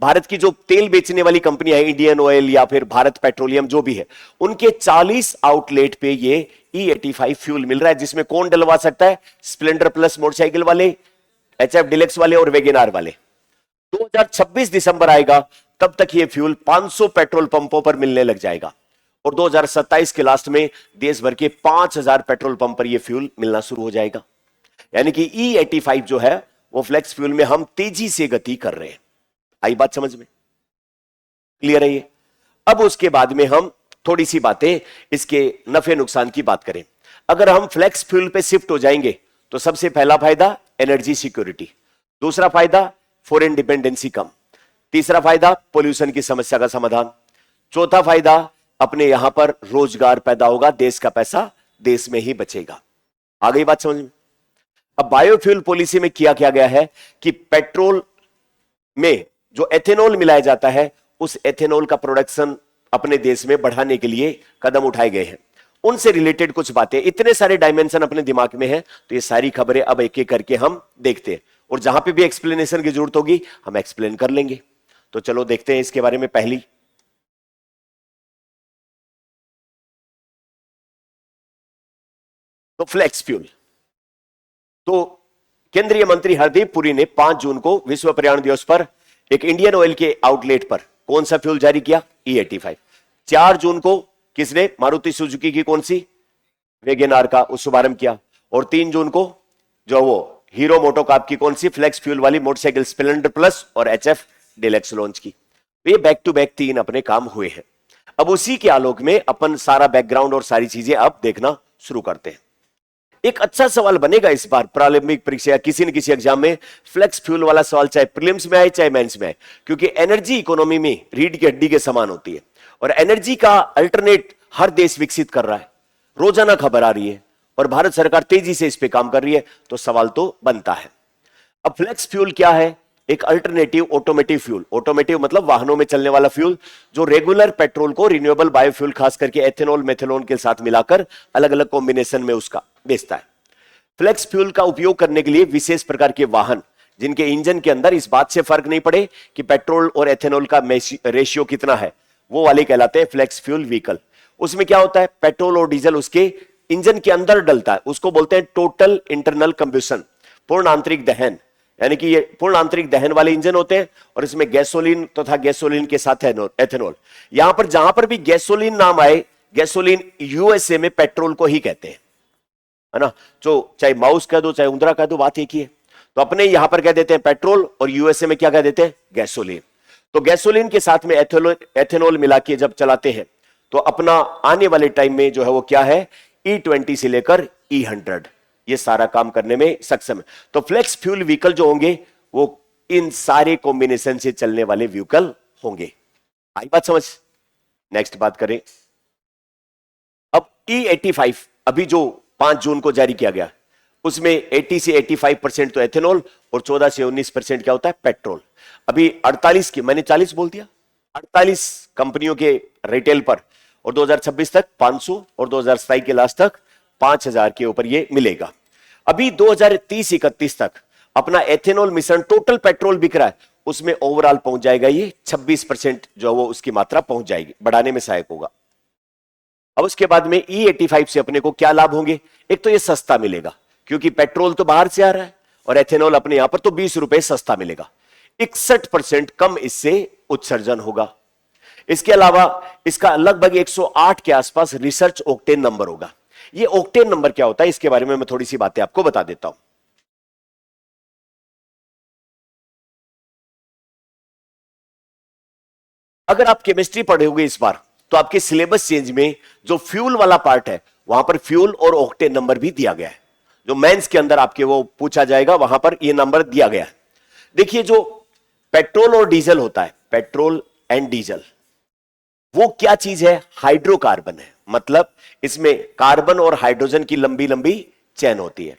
भारत की जो तेल बेचने वाली कंपनियां है, इंडियन ऑयल या फिर भारत पेट्रोलियम जो भी है, उनके 40 आउटलेट पे ये E85 फ्यूल मिल रहा है, जिसमें कौन डलवा सकता है? स्प्लेंडर प्लस मोटरसाइकिल वाले, एचएफ डिलक्स वाले और वैगन आर वाले। 2026 दिसंबर आएगा, तब तक ये फ्यूल 500 पेट्रोल पंपों पर मिलने लग जाएगा और 2027 के लास्ट में देश भर के 5000 पेट्रोल पंप पर यह फ्यूल मिलना शुरू हो जाएगा। यानी कि E85 जो है वो फ्लेक्स फ्यूल में हम तेजी से गति कर रहे हैं। आई बात समझ में? क्लियर है ये? अब उसके बाद में हम थोड़ी सी बातें इसके नफे नुकसान की बात करें। अगर हम फ्लेक्स फ्यूल पे शिफ्ट हो जाएंगे तो सबसे पहला फायदा एनर्जी सिक्योरिटी, दूसरा फायदा फॉरेन डिपेंडेंसी कम, तीसरा फायदा पोल्यूशन की समस्या का समाधान, चौथा फायदा अपने यहां पर रोजगार पैदा होगा, देश का पैसा देश में ही बचेगा। आ गई बात समझ में? अब बायोफ्यूल पॉलिसी में किया गया है कि पेट्रोल में जो एथेनॉल मिलाया जाता है उस एथेनॉल का प्रोडक्शन अपने देश में बढ़ाने के लिए कदम उठाए गए हैं। उनसे रिलेटेड कुछ बातें, इतने सारे डायमेंशन अपने दिमाग में हैं, तो ये सारी खबरें अब एक एक करके हम देखते हैं और जहां पे भी एक्सप्लेनेशन की जरूरत होगी हम एक्सप्लेन कर लेंगे। तो चलो देखते हैं इसके बारे में। पहली तो फ्लेक्स फ्यूल। तो केंद्रीय मंत्री हरदीप पुरी ने 5 जून को विश्व पर्यावरण दिवस पर एक इंडियन ऑयल के आउटलेट पर कौन सा फ्यूल जारी किया? E85। 4 जून को किसने? मारुति सुजुकी की कौन सी? वैगन आर का शुभारंभ किया। और 3 जून को जो वो हीरो मोटोकॉर्प की कौन सी? फ्लेक्स फ्यूल वाली मोटरसाइकिल स्प्लेंडर प्लस और एचएफ डिलक्स लॉन्च की। तो ये बैक टू बैक 3 अपने काम हुए हैं। अब उसी के आलोक में अपन सारा बैकग्राउंड और सारी चीजें अब देखना शुरू करते हैं। एक अच्छा सवाल बनेगा इस बार प्रारंभिक परीक्षा किसी न किसी एग्जाम में, फ्लेक्स फ्यूल वाला सवाल, चाहे प्रीलिम्स में आए चाहे मेंस में आए, क्योंकि एनर्जी इकोनॉमी में रीढ़ की हड्डी के समान होती है और एनर्जी का अल्टरनेट हर देश विकसित कर रहा है। रोजाना खबर आ रही है और भारत सरकार तेजी से इस पे काम कर रही है, तो सवाल तो बनता है। अब फ्लेक्स फ्यूल क्या है? एक अल्टरनेटिव ऑटोमेटिव फ्यूल। ऑटोमेटिव मतलब वाहनों में चलने वाला फ्यूल जो रेगुलर पेट्रोल को रिन्यूएबल बायोफ्यूल खास करके एथेनॉल मेथेनॉल के साथ मिलाकर अलग अलग कॉम्बिनेशन में उसका बेचता है। फ्लेक्स फ्यूल का उपयोग करने के लिए विशेष प्रकार के वाहन जिनके इंजन के अंदर इस बात से फर्क नहीं पड़े कि पेट्रोल और एथेनॉल का रेशियो कितना है, वो वाले कहलाते हैं फ्लेक्स फ्यूल व्हीकल। उसमें क्या होता है? पेट्रोल और डीजल उसके इंजन के अंदर डलता है, उसको बोलते हैं टोटल इंटरनल कंबशन, पूर्ण आंतरिक दहन। यानी कि ये पूर्ण आंतरिक दहन वाले इंजन होते हैं और इसमें गैसोलीन तथा गैसोलीन के साथ एथेनॉल। यहां पर जहां पर भी गैसोलीन नाम आए, गैसोलीन यूएसए में पेट्रोल को ही कहते हैं, है ना। जो चाहे माउस कह दो चाहे उंदरा कह दो, बात एक ही है। तो अपने यहां पर कह देते हैं पेट्रोल और यूएसए में क्या कह देते हैं, गैसोलीन। तो गैसोलीन के साथ में एथेनॉल मिला के जब चलाते हैं तो अपना आने वाले टाइम में जो है वो क्या है, E20 से लेकर E100 ये सारा काम करने में सक्षम है। तो फ्लेक्स फ्यूल व्हीकल जो होंगे वो इन सारे कॉम्बिनेशन से चलने वाले व्हीकल होंगे। आई बात समझ। नेक्स्ट बात करें अब E85, अभी जो 5 जून को जारी किया गया, उसमें 80 से 85% तो एथेनॉल और 14 से 19% क्या होता है, पेट्रोल। अभी 48 की, मैंने 40 बोल दिया, 48 कंपनियों के रिटेल पर, और 2026 तक 500 और 2027 के लास्ट तक 5000 के ऊपर ये मिलेगा। अभी 2030-31 तक अपना एथेनॉल मिश्रण टोटल पेट्रोल बिक रहा है, उसमें ओवरऑल पहुंच जाएगा ये 26% जो वो उसकी मात्रा पहुंच जाएगी, बढ़ाने में सहायक होगा। अब उसके बाद में E85 से अपने को क्या लाभ होंगे, एक तो ये सस्ता मिलेगा क्योंकि पेट्रोल तो बाहर से आ रहा है और एथेनॉल अपने यहां पर, तो 20 रुपए सस्ता मिलेगा। 61% कम इससे उत्सर्जन होगा। इसके अलावा इसका लगभग 108 के आसपास रिसर्च ऑक्टेन नंबर होगा। ये ऑक्टेन नंबर क्या होता है इसके बारे में मैं थोड़ी सी बातें आपको बता देता हूं। अगर आप केमिस्ट्री पढ़े होंगे इस बार तो आपके सिलेबस चेंज में जो फ्यूल वाला पार्ट है वहां पर फ्यूल और ऑक्टेन नंबर भी दिया गया है। जो मेंस के अंदर आपके वो पूछा जाएगा वहां पर ये नंबर दिया गया है। देखिए जो पेट्रोल और डीजल होता है, पेट्रोल एंड डीजल, वो क्या चीज है, हाइड्रोकार्बन है। मतलब इसमें कार्बन और हाइड्रोजन की लंबी लंबी चेन होती है,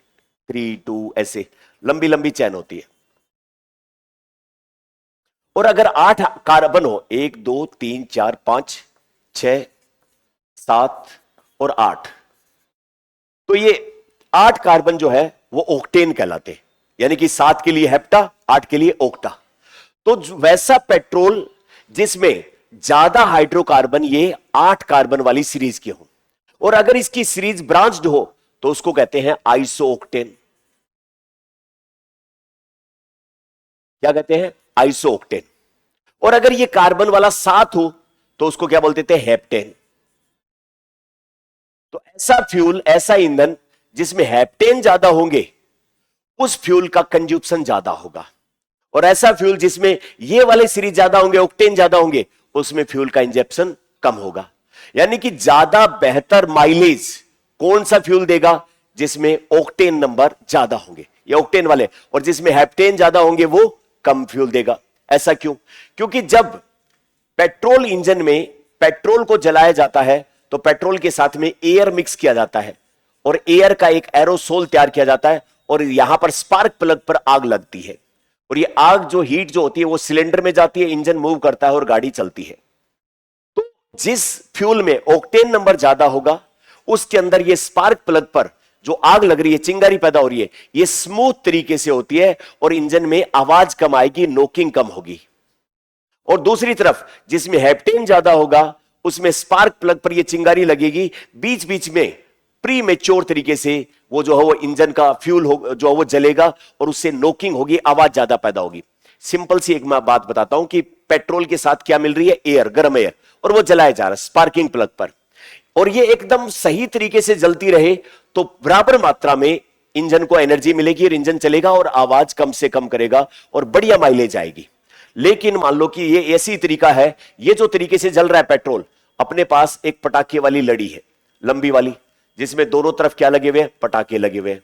3 2 ऐसे लंबी लंबी चेन होती है। और अगर 8 कार्बन हो, 1 2 3 4 5 6 7 और 8, तो ये 8 कार्बन जो है वो ऑक्टेन कहलाते हैं। यानी कि 7 के लिए हेप्टा, 8 के लिए ऑक्टा। तो वैसा पेट्रोल जिसमें ज्यादा हाइड्रोकार्बन ये 8 कार्बन वाली सीरीज के हो, और अगर इसकी सीरीज ब्रांच्ड हो तो उसको कहते हैं आइसोऑक्टेन। क्या कहते हैं, आइसोऑक्टेन। और अगर ये कार्बन वाला 7 हो तो उसको क्या बोलते थे, हेप्टेन। तो ऐसा फ्यूल, ऐसा ईंधन जिसमें हेप्टेन ज्यादा होंगे उस फ्यूल का कंज्यूप्शन ज्यादा होगा, और ऐसा फ्यूल जिसमें ये वाले सीरीज ज्यादा होंगे, ऑक्टेन ज्यादा होंगे, उसमें फ्यूल का इंजेक्शन कम होगा। यानी कि ज्यादा बेहतर माइलेज कौन सा फ्यूल देगा, जिसमें ऑक्टेन नंबर ज्यादा होंगे, ये ऑक्टेन वाले, और जिसमें हेप्टेन ज्यादा होंगे वो कम फ्यूल देगा। ऐसा क्यों, क्योंकि जब पेट्रोल इंजन में पेट्रोल को जलाया जाता है तो पेट्रोल के साथ में एयर मिक्स किया जाता है और एयर का एक एरोसोल तैयार किया जाता है, और यहां पर स्पार्क प्लग पर आग लगती है, और ये आग जो हीट जो होती है वो सिलेंडर में जाती है, इंजन मूव करता है और गाड़ी चलती है। तो जिस फ्यूल में ऑक्टेन नंबर ज्यादा होगा उसके अंदर ये स्पार्क प्लग पर जो आग लग रही है, चिंगारी पैदा हो रही है, ये स्मूथ तरीके से होती है और इंजन में आवाज कम आएगी, नोकिंग कम होगी। और दूसरी तरफ जिसमें हेप्टेन ज्यादा होगा उसमें स्पार्क प्लग पर ये चिंगारी लगेगी, बीच बीच में प्री मेच्योर तरीके से वो जो है वो इंजन का फ्यूल हो जो है वो जलेगा और उससे नोकिंग होगी, आवाज ज्यादा पैदा होगी। सिंपल सी एक मैं बात बताता हूं कि पेट्रोल के साथ क्या मिल रही है, एयर, गर्म एयर, और वो जलाया जा रहा है स्पार्किंग प्लग पर, और ये एकदम सही तरीके से जलती रहे तो बराबर मात्रा में इंजन को एनर्जी मिलेगी और इंजन चलेगा और आवाज कम से कम करेगा और बढ़िया माइलेज आएगी। लेकिन मान लो कि ये ऐसी तरीका है, ये जो तरीके से जल रहा है पेट्रोल, अपने पास एक पटाखे वाली लड़ी है लंबी वाली, जिसमें दोनों तरफ क्या लगे हुए हैं, पटाखे लगे हुए हैं।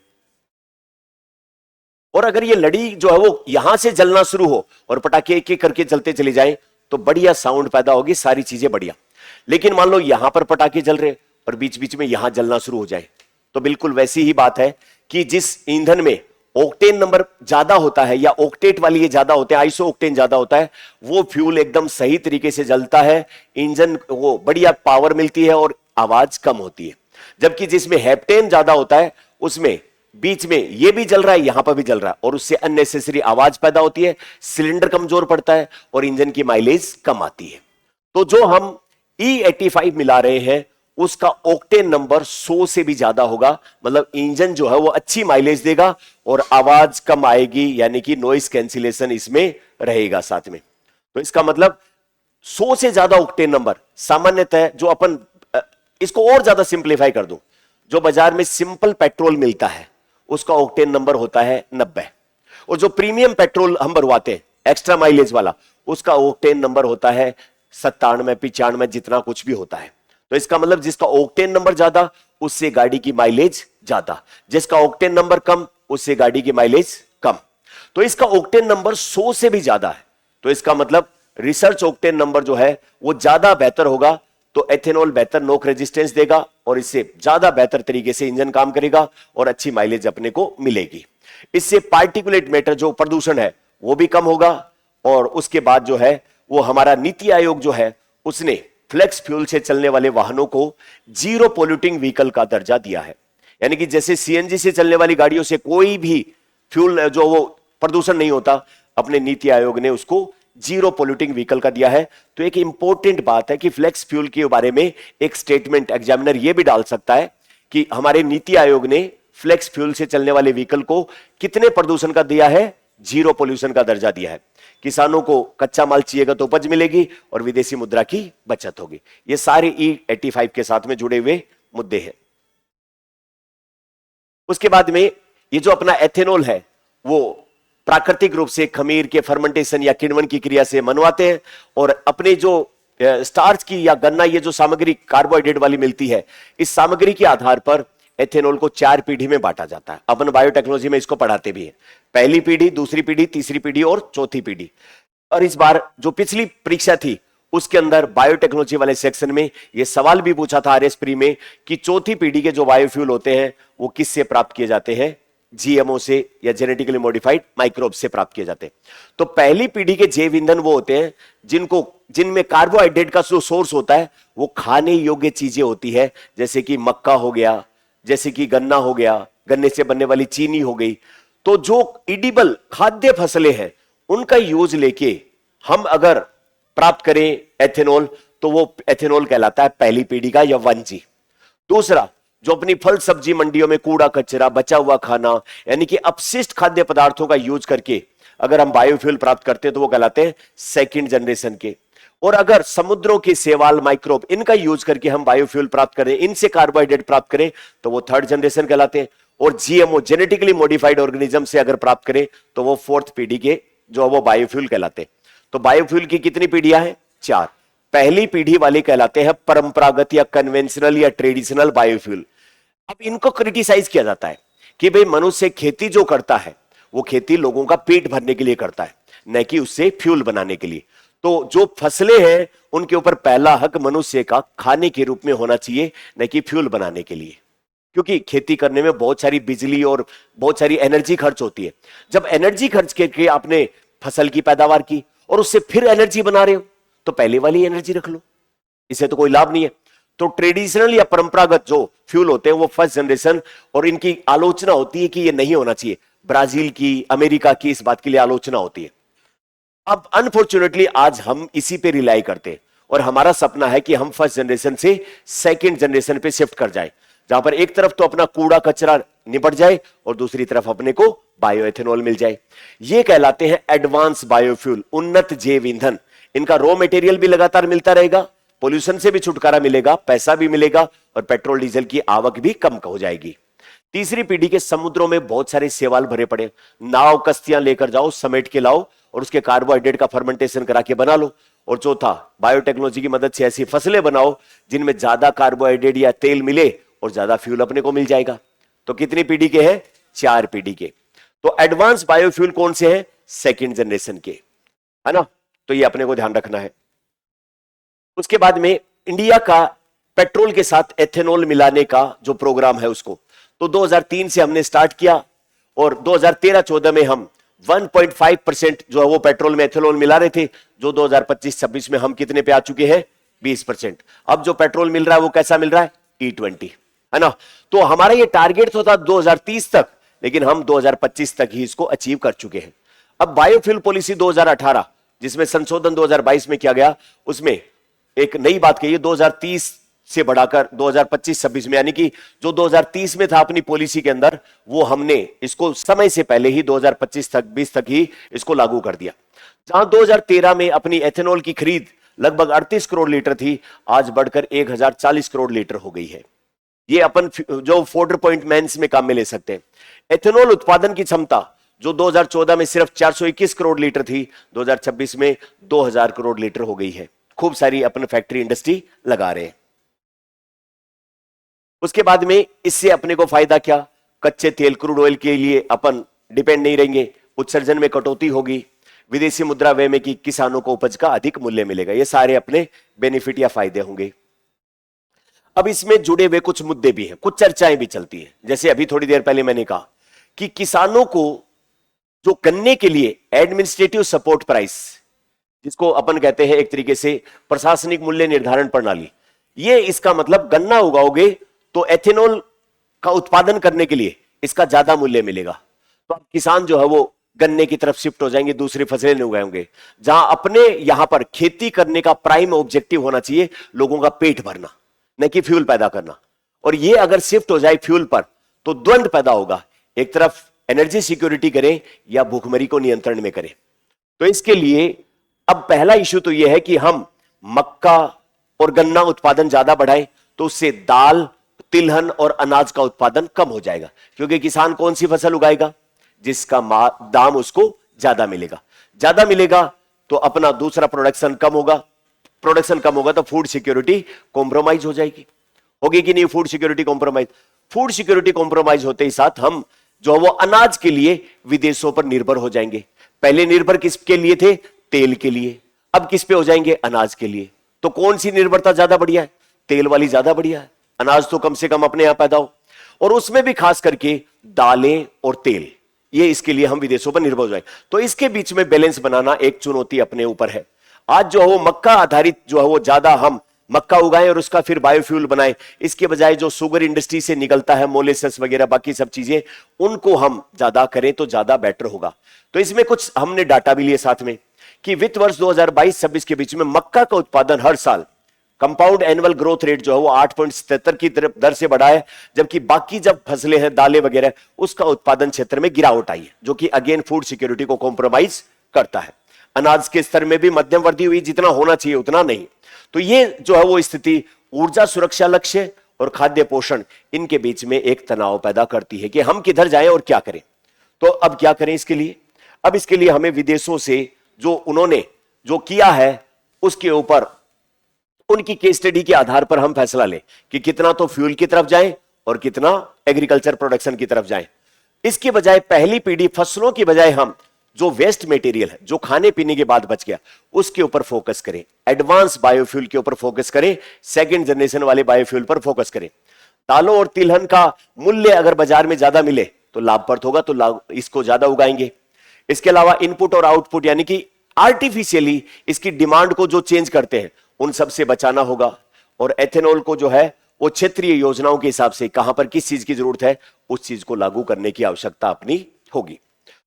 और अगर ये लड़ी जो है वो यहां से जलना शुरू हो और पटाखे एक एक करके जलते चले जाए तो बढ़िया साउंड पैदा होगी, सारी चीजें बढ़िया। लेकिन मान लो यहां पर पटाखे जल रहे और बीच बीच में यहां जलना शुरू हो जाए, तो बिल्कुल वैसी ही बात है कि जिस ईंधन में ऑक्टेन नंबर ज्यादा होता है या ऑक्टेट वाली ये ज्यादा होते हैं, आइसो ऑक्टेन ज्यादा होता है, वो फ्यूल एकदम सही तरीके से जलता है, इंजन को बढ़िया पावर मिलती है और आवाज कम होती है। जबकि जिसमें हेप्टेन ज्यादा होता है उसमें बीच में ये भी जल रहा है, यहां पर भी जल रहा है, और उससे अननेसेसरी आवाज पैदा होती है, सिलेंडर कमजोर पड़ता है और इंजन की माइलेज कम आती है। तो जो हम E85 मिला रहे हैं उसका ऑक्टेन नंबर 100 से भी ज्यादा होगा, मतलब इंजन जो है वो अच्छी माइलेज देगा और आवाज कम आएगी, यानी कि नॉइस कैंसिलेशन इसमें रहेगा साथ में। तो इसका मतलब 100 से ज्यादा ऑक्टेन नंबर सामान्यतः जो अपन इसको और ज्यादा सिंप्लीफाई कर दूं, जो बाजार में सिंपल पेट्रोल मिलता है उसका ऑक्टेन नंबर होता है 90, और जो प्रीमियम पेट्रोल हम भरवाते हैं एक्स्ट्रा माइलेज वाला उसका ऑक्टेन नंबर होता है 97, 95, जितना कुछ भी होता है। तो इसका मतलब जिसका ऑक्टेन नंबर ज्यादा उससे गाड़ी की माइलेज ज्यादा, जिसका ऑक्टेन नंबर कम उससे गाड़ी की माइलेज कम। तो इसका ऑक्टेन नंबर 100 से भी ज्यादा है, तो इसका मतलब रिसर्च ऑक्टेन नंबर जो है वो ज्यादा बेहतर होगा। तो एथेनॉल बेहतर नोक रेजिस्टेंस देगा और इससे ज्यादा बेहतर तरीके से इंजन काम करेगा और अच्छी माइलेज अपने को मिलेगी। इससे पार्टिकुलेट मैटर जो प्रदूषण है वो भी कम होगा। और उसके बाद जो है वो हमारा नीति आयोग जो है उसने फ्लेक्स फ्यूल से चलने वाले वाहनों को जीरो पोल्यूटिंग व्हीकल का दर्जा दिया है, यानी कि जैसे सीएनजी से चलने वाली गाड़ियों से कोई भी फ्यूल जो वो प्रदूषण नहीं होता, अपने नीति आयोग ने उसको जीरो पोल्यूटिंग व्हीकल का दिया है। तो एक इंपॉर्टेंट बात है कि फ्लेक्स फ्यूल के बारे में एक स्टेटमेंट एग्जामिनर ये भी डाल सकता है कि हमारे नीति आयोग ने फ्लेक्स फ्यूल से चलने वाले व्हीकल को कितने प्रदूषण का दिया है, जीरो पोल्यूशन का दर्जा दिया है। किसानों को कच्चा माल चाहिएगा तो उपज मिलेगी और विदेशी मुद्रा की बचत होगी। ये सारे E85 के साथ में जुड़े हुए मुद्दे हैं। उसके बाद में ये जो अपना एथेनॉल है वो प्राकृतिक रूप से खमीर के फर्मेंटेशन या किण्वन की क्रिया से मनवाते हैं, और अपने जो स्टार्च की या गन्ना ये जो सामग्री कार्बोहाइड्रेट वाली मिलती है, इस सामग्री के आधार पर एथेनॉल को 4 पीढ़ी में बांटा जाता है। अपन बायोटेक्नोलॉजी में इसको पढ़ाते भी हैं, पहली पीढ़ी, दूसरी पीढ़ी, तीसरी पीढ़ी और चौथी पीढ़ी। और इस बार जो पिछली परीक्षा थी उसके अंदर बायोटेक्नोलॉजी वाले सेक्शन में यह सवाल भी पूछा था आरएस प्री में कि चौथी पीढ़ी के जो बायोफ्यूल होते हैं वो किससे प्राप्त किए जाते हैं, जीएमओ से या जेनेटिकली मॉडिफाइड माइक्रोब से प्राप्त किए जाते हैं। तो पहली पीढ़ी के जैव ईंधन वो होते हैं जिनमें कार्बोहाइड्रेट का जो सोर्स होता है वो खाने योग्य चीजें होती है, जैसे कि मक्का हो गया, जैसे कि गन्ना हो गया, गन्ने से बनने वाली चीनी हो गई। तो जो इडिबल खाद्य फसलें हैं उनका यूज लेके हम अगर प्राप्त करें एथेनॉल तो वो एथेनॉल कहलाता है पहली पीढ़ी का या 1G। दूसरा, जो अपनी फल सब्जी मंडियों में कूड़ा कचरा बचा हुआ खाना यानी कि अपशिष्ट खाद्य पदार्थों का यूज करके अगर हम बायोफ्यूल प्राप्त करते हैं तो वो कहलाते हैं सेकंड जनरेशन के। और अगर समुद्रों के शैवाल माइक्रोब इनका यूज करके हम बायोफ्यूल प्राप्त करें, इनसे कार्बोहाइड्रेट प्राप्त करें तो वो थर्ड जनरेशन कहलाते हैं। और जीएमओ जेनेटिकली मॉडिफाइड ऑर्गेनिज्म से अगर प्राप्त करें तो वो फोर्थ पीढ़ी के जो वो बायोफ्यूल कहलाते हैं। तो बायोफ्यूल की कितनी पीढ़ियां हैं? 4। पहली पीढ़ी वाले कहलाते हैं परंपरागत या कन्वेंशनल या ट्रेडिशनल बायोफ्यूल। अब इनको क्रिटिसाइज किया जाता है कि भाई मनुष्य खेती जो करता है वो खेती लोगों का पेट भरने के लिए करता है, न कि उससे फ्यूल बनाने के लिए। तो जो फसलें हैं उनके ऊपर पहला हक मनुष्य का खाने के रूप में होना चाहिए, न कि फ्यूल बनाने के लिए, क्योंकि खेती करने में बहुत सारी बिजली और बहुत सारी एनर्जी खर्च होती है। जब एनर्जी खर्च करके आपने फसल की पैदावार की और उससे फिर एनर्जी बना रहे हो तो पहले वाली एनर्जी रख लो, इससे तो कोई लाभ नहीं है। तो ट्रेडिशनल या परंपरागत जो फ्यूल होते हैं वो फर्स्ट जनरेशन, और इनकी आलोचना होती है कि ये नहीं होना चाहिए। ब्राजील की, अमेरिका की इस बात के लिए आलोचना होती है। अब अनफॉर्चुनेटली आज हम इसी पे रिलाई करते हैं और हमारा सपना है कि हम फर्स्ट जनरेशन से सेकंड जनरेशन पे शिफ्ट कर जाए, जहां पर एक तरफ तो अपना कूड़ा कचरा निपट जाए और दूसरी तरफ अपने को बायोएथेनॉल मिल जाए। ये कहलाते हैं एडवांस बायोफ्यूल, उन्नत जैव ईंधन। इनका रॉ मटेरियल भी लगातार मिलता रहेगा, पोल्यूशन से भी छुटकारा मिलेगा, पैसा भी मिलेगा और पेट्रोल डीजल की आवक भी कम हो जाएगी। तीसरी पीढ़ी के समुद्रों में बहुत सारे शैवाल भरे पड़े, नाव कश्तियां लेकर जाओ, समेट के लाओ और उसके कार्बोहाइड्रेट का फर्मेंटेशन करा के बना लो। और चौथा, बायोटेक्नोलॉजी की मदद से ऐसी फसलें बनाओ जिनमें ज्यादा कार्बोहाइड्रेट या तेल मिले और ज्यादा फ्यूल अपने को मिल जाएगा। तो कितनी पीढ़ी के हैं? 4 पीढ़ी के। तो एडवांस बायोफ्यूल कौन से हैं? सेकंड जनरेशन के, है ना। तो ये अपने को ध्यान रखना है। उसके बाद में इंडिया का पेट्रोल के साथ एथेनॉल मिलाने का जो प्रोग्राम है उसको तो 2003 से हमने स्टार्ट किया और 2013-14 में हम 1.5% जो है वो पेट्रोल में एथेनॉल मिला रहे थे, जो 2025-26 में हम कितने पे आ चुके हैं? 20%। अब जो पेट्रोल मिल रहा है वो कैसा मिल रहा है? E20, है ना। तो हमारा ये टारगेट तो था 2030 तक, लेकिन हम 2025 तक ही इसको अचीव कर चुके हैं। अब बायोफ्यूल पॉलिसी 2018 जिसमें संशोधन 2022 में किया गया, उसमें एक नई बात कही, 2030 से बढ़ाकर 2025-26 में, यानी कि जो 2030 में था अपनी पॉलिसी के अंदर, वो हमने इसको समय से पहले ही 2025 तक 20 तक ही इसको लागू कर दिया। जहां 2013 में अपनी एथेनॉल की खरीद लगभग 38 करोड़ लीटर थी, आज बढ़कर 1040 करोड़ लीटर हो गई है। ये अपन जो फोर्डर पॉइंट मेंस में काम में ले सकते हैं। एथेनॉल उत्पादन की क्षमता जो 2014 में सिर्फ 421 करोड़ लीटर थी, 2026 में 2000 करोड़ लीटर हो गई है। खूब सारी अपन फैक्ट्री इंडस्ट्री लगा रहे हैं। उसके बाद में इससे अपने को फायदा क्या? कच्चे तेल क्रूड ऑयल के लिए अपन डिपेंड नहीं रहेंगे, उत्सर्जन में कटौती होगी, विदेशी मुद्रा व्यय में कि किसानों को उपज का अधिक मूल्य मिलेगा। ये सारे अपने बेनिफिट या फायदे होंगे। अब इसमें जुड़े हुए कुछ मुद्दे भी हैं, कुछ चर्चाएं भी चलती हैं। जैसे अभी थोड़ी देर पहले मैंने कहा कि किसानों को जो गन्ने के लिए एडमिनिस्ट्रेटिव सपोर्ट प्राइस, जिसको अपन कहते हैं एक तरीके से प्रशासनिक मूल्य निर्धारण प्रणाली, ये इसका मतलब गन्ना उगाओगे तो एथेनॉल का उत्पादन करने के लिए इसका ज्यादा मूल्य मिलेगा। तो अब किसान जो है वो गन्ने की तरफ शिफ्ट हो जाएंगे, दूसरी फसलें नहीं उगाएंगे। जहां अपने यहां पर खेती करने का प्राइम ऑब्जेक्टिव होना चाहिए लोगों का पेट भरना, न कि फ्यूल पैदा करना। और ये अगर शिफ्ट हो जाए फ्यूल पर तो द्वंद्व पैदा होगा, एक तरफ एनर्जी सिक्योरिटी करें या भूखमरी को नियंत्रण में करें। तो इसके लिए अब पहला इश्यू तो यह है कि हम मक्का और गन्ना उत्पादन ज्यादा बढ़ाएं, तो उससे दाल, तिलहन और अनाज का उत्पादन कम हो जाएगा। क्योंकि किसान कौन सी फसल उगाएगा? जिसका दाम उसको ज्यादा मिलेगा। ज्यादा मिलेगा तो अपना दूसरा प्रोडक्शन कम होगा, प्रोडक्शन कम होगा तो फूड सिक्योरिटी कॉम्प्रोमाइज हो जाएगी। होगी कि नहीं food security compromise? Food security compromise होते ही साथ हम जो वो अनाज के लिए विदेशों पर निर्भर हो जाएंगे। पहले निर्भर किसके लिए थे? तेल के लिए। अब किस पे हो जाएंगे? अनाज के लिए। तो कौन सी निर्भरता ज्यादा बढ़िया है? तेल वाली ज्यादा बढ़िया है। अनाज तो कम से कम अपने यहां पैदा हो, और उसमें भी खास करके दालें और तेल, ये इसके लिए हम विदेशों पर निर्भर हो जाए। तो इसके बीच में बैलेंस बनाना एक चुनौती अपने ऊपर है। आज जो है वो मक्का आधारित जो है वो ज्यादा हम मक्का उगाएं और उसका फिर बायोफ्यूल बनाएं, इसके बजाय जो शुगर इंडस्ट्री से निकलता है मोलेसेस वगैरह बाकी सब चीजें, उनको हम ज्यादा करें तो ज्यादा बेटर होगा। तो इसमें कुछ हमने डाटा भी लिए साथ में कि वित्त वर्ष 2022-26 के बीच में मक्का का उत्पादन हर साल कंपाउंड एनुअल ग्रोथ रेट जो है वो 8.77 की दर से बढ़ा है, जबकि बाकी जब फसलें हैं दालें वगैरह उसका उत्पादन क्षेत्र में गिरावट आई है, जो कि अगेन फूड सिक्योरिटी को कॉम्प्रोमाइज करता है। अनाज के स्तर में भी मध्यम वृद्धि हुई, जितना होना चाहिए उतना नहीं। तो ये जो है वो स्थिति ऊर्जा सुरक्षा लक्ष्य और खाद्य पोषण, इनके बीच में एक तनाव पैदा करती है कि हम किधर जाएं और क्या करें। तो अब क्या करें इसके लिए? अब इसके लिए हमें विदेशों से जो उन्होंने जो किया है उसके ऊपर उनकी केस स्टडी के आधार पर हम फैसला लें कि कितना तो फ्यूल की तरफ जाएं और कितना एग्रीकल्चर प्रोडक्शन की तरफ जाएं। इसके बजाय पहली पीढ़ी फसलों की बजाय हम जो वेस्ट मटेरियल है, जो खाने पीने के बाद बच गया, उसके ऊपर फोकस करें, एडवांस बायोफ्यूल के ऊपर फोकस करें, सेकंड जनरेशन वाले बायोफ्यूल पर फोकस करें। दालों और तिलहन का मूल्य अगर बाजार में ज्यादा मिले तो लाभप्रद होगा, तो इसको ज्यादा उगाएंगे। इसके अलावा इनपुट और आउटपुट यानी कि आर्टिफिशियली इसकी डिमांड को जो चेंज करते हैं उन सब से बचाना होगा। और एथेनॉल को जो है वो क्षेत्रीय योजनाओं के हिसाब से कहां पर किस चीज की जरूरत है उस चीज को लागू करने की आवश्यकता अपनी होगी।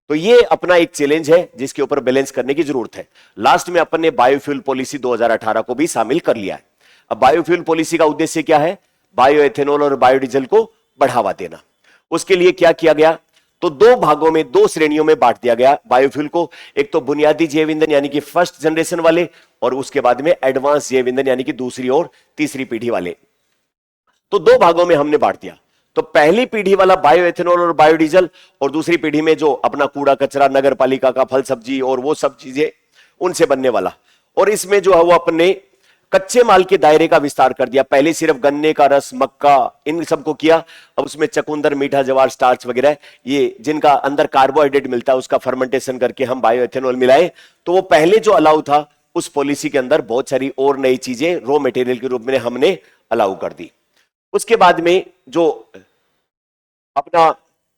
तो ये अपना एक चैलेंज है जिसके ऊपर बैलेंस करने की जरूरत है। लास्ट में अपन ने बायोफ्यूल पॉलिसी 2018 को भी शामिल कर लिया है। अब बायोफ्यूल पॉलिसी का उद्देश्य क्या है? बायो एथेनॉल और बायोडीजल को बढ़ावा देना। उसके लिए क्या किया गया? तो दो भागों में, दो श्रेणियों में बांट दिया गया बायोफ्यूल को। एक तो बुनियादी जैव ईंधन यानी कि फर्स्ट जनरेशन वाले, और उसके बाद में एडवांस जैव ईंधन यानी कि दूसरी और तीसरी पीढ़ी वाले। तो दो भागों में हमने बांट दिया। तो पहली पीढ़ी वाला बायो एथेनॉल और बायोडीजल, और दूसरी पीढ़ी में जो अपना कूड़ा कचरा नगर पालिका का फल सब्जी और वो सब चीजें उनसे बनने वाला। और इसमें जो है वो अपने कच्चे माल के दायरे का विस्तार कर दिया। पहले सिर्फ गन्ने का रस, मक्का, इन सबको किया। अब उसमें चकुंदर, मीठा जवार, स्टार्च वगैरह, ये जिनका अंदर कार्बोहाइड्रेट मिलता है उसका फर्मेंटेशन करके हम बायो एथेनॉल मिलाए। तो वो पहले जो अलाउ था उस पॉलिसी के अंदर बहुत सारी और नई चीजें रॉ मटेरियल के रूप में हमने अलाउ कर दी। उसके बाद में जो अपना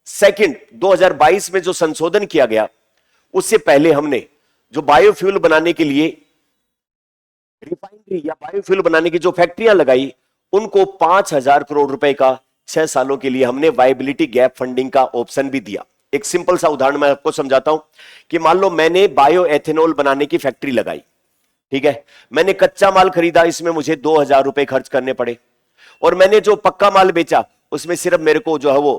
सेकंड 2022 में जो संशोधन किया गया, उससे पहले हमने जो बायोफ्यूल बनाने के लिए रिफाइनरी या बायोफ्यूल बनाने की जो फैक्ट्रियां लगाई, उनको 5,000 करोड़ रुपए का 6 सालों के लिए हमने वायबिलिटी गैप फंडिंग का ऑप्शन भी दिया। एक सिंपल सा उदाहरण मैं आपको समझाता हूं कि मान लो मैंने बायो एथेनॉल बनाने की फैक्ट्री लगाई, ठीक है, मैंने कच्चा माल खरीदा, इसमें मुझे 2,000 रुपए खर्च करने पड़े। और मैंने जो पक्का माल बेचा उसमें सिर्फ मेरे को जो है वो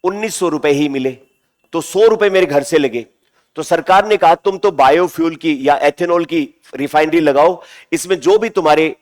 1900 रुपए ही मिले, तो 100 रुपए मेरे घर से लगे। तो सरकार ने कहा तुम तो बायोफ्यूल की या एथेनॉल की रिफाइनरी लगाओ, इसमें जो भी तुम्हारे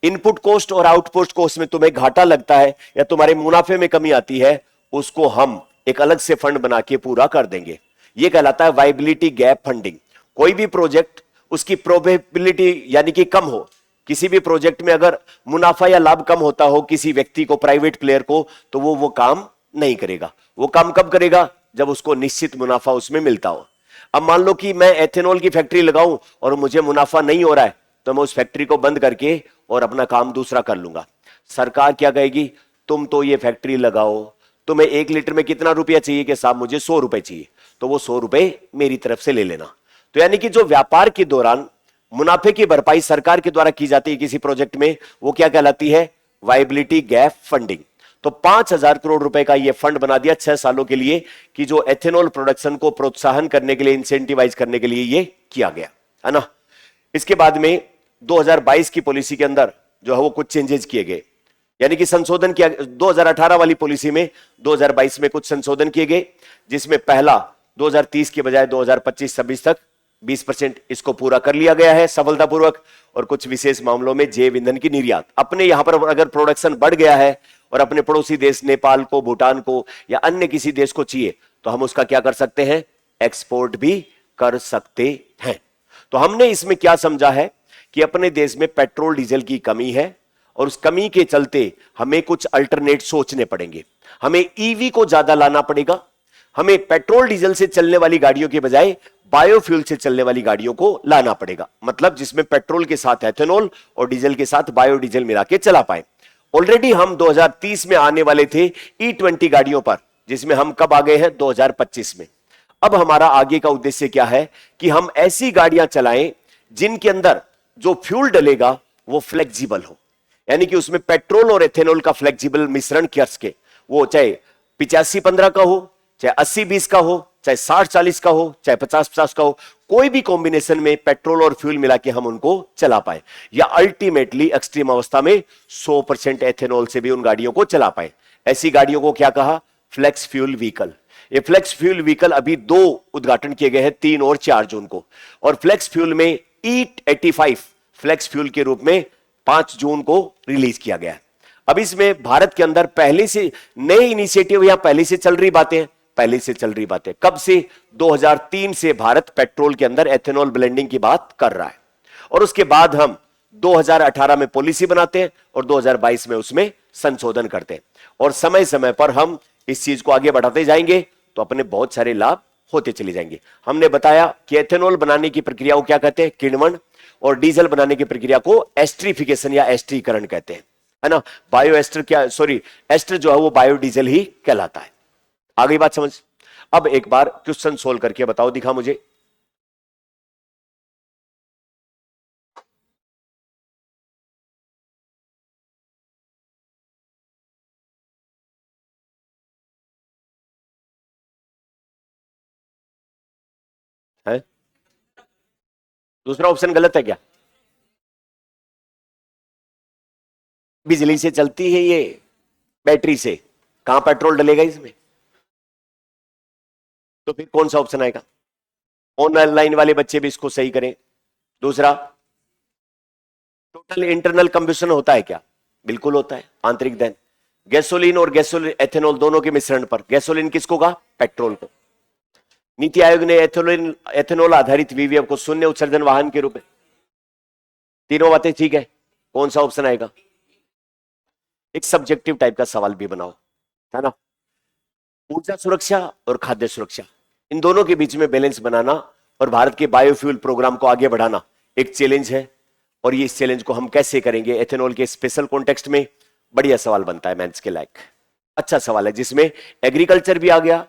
इनपुट कॉस्ट और आउटपुट कॉस्ट में तुम्हें घाटा लगता है या तुम्हारे मुनाफे में कमी आती है, उसको हम एक अलग से फंड बना के पूरा कर देंगे। यह कहलाता है वाइबिलिटी गैप फंडिंग। कोई भी प्रोजेक्ट उसकी प्रोबेबिलिटी यानी कि कम हो, किसी भी प्रोजेक्ट में अगर मुनाफा या लाभ कम होता हो किसी व्यक्ति को, प्राइवेट प्लेयर को, तो वो काम नहीं करेगा। वो काम कब करेगा? जब उसको निश्चित मुनाफा उसमें मिलता हो। अब मान लो कि मैं एथेनॉल की फैक्ट्री लगाऊं और मुझे मुनाफा नहीं हो रहा है, तो मैं उस फैक्ट्री को बंद करके और अपना काम दूसरा कर लूंगा। सरकार क्या कहेगी? तुम तो ये फैक्ट्री लगाओ, तुम्हें 1 लीटर में कितना रुपया चाहिए? कि साहब मुझे 100 रुपए चाहिए, तो वो 100 रुपए मेरी तरफ से ले लेना। तो यानी कि जो व्यापार के दौरान मुनाफे की भरपाई सरकार के द्वारा की जाती है किसी प्रोजेक्ट में, वो क्या कहलाती है? Viability gap funding. तो 5,000 करोड़ रुपए का यह फंड बना दिया 6 सालों के लिए, कि जो एथेनॉल प्रोडक्शन को प्रोत्साहन करने के लिए, इंसेंटिवाइज करने के लिए यह किया गया है ना। इसके बाद में 2022 की पॉलिसी के अंदर जो है वो कुछ चेंजेस किए गए, यानी कि संशोधन किया। 2018 वाली पॉलिसी में 2022 में कुछ संशोधन किए गए, जिसमें पहला 2030 के बजाय 2025-26 तक 20% इसको पूरा कर लिया गया है सफलतापूर्वक। और कुछ विशेष मामलों में जैव ईंधन की निर्यात, अपने यहां पर अगर प्रोडक्शन बढ़ गया है और अपने पड़ोसी देश नेपाल को, भूटान को या अन्य किसी देश को चाहिए, तो हम उसका क्या कर सकते हैं? एक्सपोर्ट भी कर सकते हैं। तो हमने इसमें क्या समझा है कि अपने देश में पेट्रोल डीजल की कमी है और उस कमी के चलते हमें कुछ अल्टरनेट सोचने पड़ेंगे। हमें ईवी को ज्यादा लाना पड़ेगा, हमें पेट्रोल डीजल से चलने वाली गाड़ियों के बजाय बायोफ्यूल से चलने वाली गाड़ियों को लाना पड़ेगा, मतलब जिसमें पेट्रोल के साथ एथेनॉल और डीजल के साथ बायोडीजल मिला के चला पाए। ऑलरेडी हम 2030 में आने वाले थे E20 गाड़ियों पर, जिसमें हम कब आ गए हैं? 2025 में। अब हमारा आगे का उद्देश्य क्या है कि हम ऐसी गाड़ियां चलाएं जिनके अंदर जो फ्यूल डलेगा वो फ्लेक्सिबल हो, यानी कि उसमें पेट्रोल और एथेनॉल का फ्लेक्सिबल मिश्रण करके, वो चाहे 85-15 का हो, चाहे 80-20 का हो, चाहे 60-40 का हो, चाहे 50-50 का हो, कोई भी कॉम्बिनेशन में पेट्रोल और फ्यूल मिला के हम उनको चला पाए, या अल्टीमेटली एक्सट्रीम अवस्था में 100% एथेनॉल से भी उन गाड़ियों को चला पाए। ऐसी गाड़ियों को क्या कहा? Flex fuel vehicle. ये फ्लेक्स फ्यूल व्हीकल अभी 2 उद्घाटन किए गए हैं, 3 और 4 जून को। और फ्लेक्स फ्यूल में E85 फ्लेक्स फ्यूल के रूप में 5 जून को रिलीज किया गया है। अब इसमें भारत के अंदर पहले से नए इनिशिएटिव या पहले से चल रही बातें, पहले से चल रही बातें कब से? 2003 से भारत पेट्रोल के अंदर एथेनॉल ब्लेंडिंग की बात कर रहा है, और उसके बाद हम 2018 में पॉलिसी बनाते हैं और 2022 में उसमें संशोधन करते हैं, और समय समय पर हम इस चीज को आगे बढ़ाते जाएंगे, तो अपने बहुत सारे लाभ होते चले जाएंगे। हमने बताया कि एथेनॉल बनाने की प्रक्रिया को क्या कहते हैं? किण्वन। और डीजल बनाने की प्रक्रिया को एस्ट्रीफिकेशन या एस्ट्रीकरण कहते हैं, है ना। बायो एस्टर क्या, सॉरी, एस्टर जो है वो बायोडीजल ही कहलाता है। आ गई बात समझ? अब एक बार क्वेश्चन सोल्व करके बताओ, दिखा मुझे। है दूसरा ऑप्शन गलत है क्या? बिजली से चलती है ये, बैटरी से, कहां पेट्रोल डलेगा इसमें? तो फिर कौन सा ऑप्शन आएगा? ऑनलाइन वाले बच्चे भी इसको सही करें। दूसरा, टोटल इंटरनल कंबशन होता है क्या? बिल्कुल होता है, आंतरिक दहन। गैसोलीन और गैसोलीन एथेनॉल दोनों के मिश्रण पर, गैसोलीन किसको कहा? पेट्रोल को। नीति आयोग ने एथेनॉल एथेनॉल आधारित वीवीएम को शून्य उत्सर्जन वाहन के रूप में। तीनों बातें ठीक है, कौन सा ऑप्शन आएगा? एक सब्जेक्टिव टाइप का सवाल भी बनाओ, है ना। ऊर्जा सुरक्षा और खाद्य सुरक्षा, इन दोनों के बीच में बैलेंस बनाना और भारत के बायोफ्यूल प्रोग्राम को आगे बढ़ाना एक चैलेंज है। और ये इस चैलेंज को हम कैसे करेंगे एथेनॉल के स्पेशल कॉन्टेक्स्ट में? बढ़िया सवाल बनता है, मेंस के लायक अच्छा सवाल है, जिसमें एग्रीकल्चर भी आ गया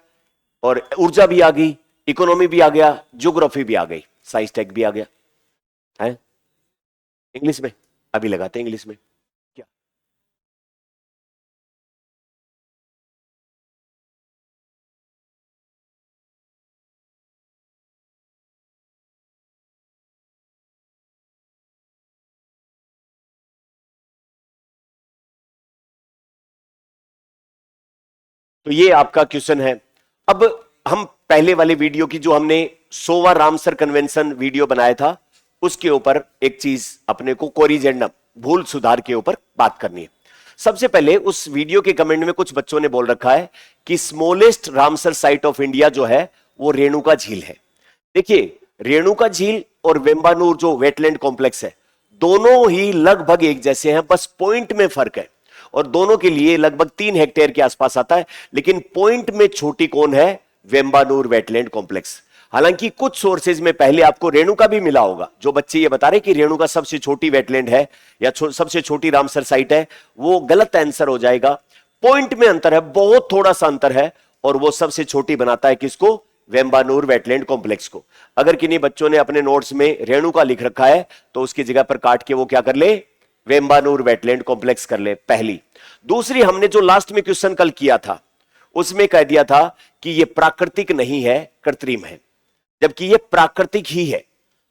और ऊर्जा भी आ गई, इकोनॉमी भी आ गया, ज्योग्राफी भी आ गई, साइंस टेक भी आ गया है। इंग्लिश में अभी लगाते हैं, इंग्लिश में क्या? तो ये आपका क्वेश्चन है। अब हम पहले वाले वीडियो की जो हमने 100वां रामसर कन्वेंशन वीडियो बनाया था, उसके ऊपर एक चीज अपने को कोरिजेंडम, भूल सुधार के ऊपर बात करनी है। सबसे पहले उस वीडियो के कमेंट में कुछ बच्चों ने बोल रखा है कि smallest Ramsar site of India जो है वो रेणुका झील है। देखिए, रेणुका झील और वेम्बानूर जो वेटलैंड कॉम्प्लेक्स है, दोनों ही लगभग एक जैसे हैं, बस पॉइंट में फर्क है और दोनों के लिए लगभग 3 हेक्टेयर के आसपास आता है। लेकिन पॉइंट में छोटी कौन है? वेम्बानूर वेटलैंड कॉम्प्लेक्स। हालांकि कुछ सोर्सेज में पहले आपको रेणुका भी मिला होगा। जो बच्चे ये बता रहे कि रेणुका सबसे छोटी वेटलैंड है या सबसे छोटी रामसर साइट है, वो गलत आंसर हो जाएगा। पॉइंट में अंतर है, बहुत थोड़ा सा अंतर है, और वो सबसे छोटी बनाता है किसको? वेम्बानूर वेटलैंड कॉम्प्लेक्स को। अगर किन्हीं बच्चों ने अपने नोट्स में रेणुका लिख रखा है तो उसकी जगह पर काट के वो क्या कर ले? वेम्बानूर वेटलैंड कॉम्प्लेक्स कर ले, पहली। दूसरी, हमने जो लास्ट में क्वेश्चन कल किया था उसमें कह दिया था कि ये प्राकृतिक नहीं है, कृत्रिम है, जबकि ये प्राकृतिक ही है।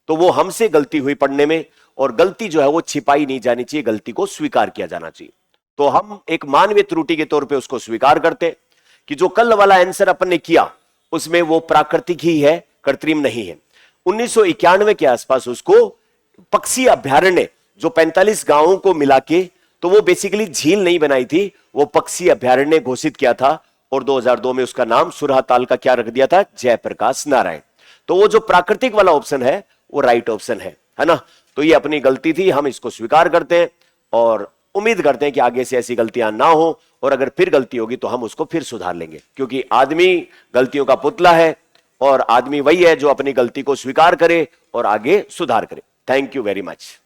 तो वो हमसे गलती हुई पढ़ने में, और गलती जो है वो छिपाई नहीं जानी चाहिए, गलती को स्वीकार किया जाना चाहिए। तो हम एक मानवीय त्रुटि के तौर पे उसको स्वीकार करते कि जो कल वाला आंसर अपन ने किया उसमें वो प्राकृतिक ही है, कृत्रिम नहीं है। 1991 के आसपास उसको पक्षी अभ्यारण्य, जो 45 गांवों को मिला के, तो वो बेसिकली झील नहीं बनाई थी, वो पक्षी अभ्यारण्य घोषित किया था। और 2002 में उसका नाम सुरहाताल का क्या रख दिया था? जयप्रकाश नारायण। तो वो जो प्राकृतिक वाला ऑप्शन है वो राइट ऑप्शन है ना। तो ये अपनी गलती थी, हम इसको स्वीकार करते हैं और उम्मीद करते हैं कि आगे से ऐसी गलतियां ना हो, और अगर फिर गलती होगी तो हम उसको फिर सुधार लेंगे, क्योंकि आदमी गलतियों का पुतला है और आदमी वही है जो अपनी गलती को स्वीकार करे और आगे सुधार करे। Thank you very much.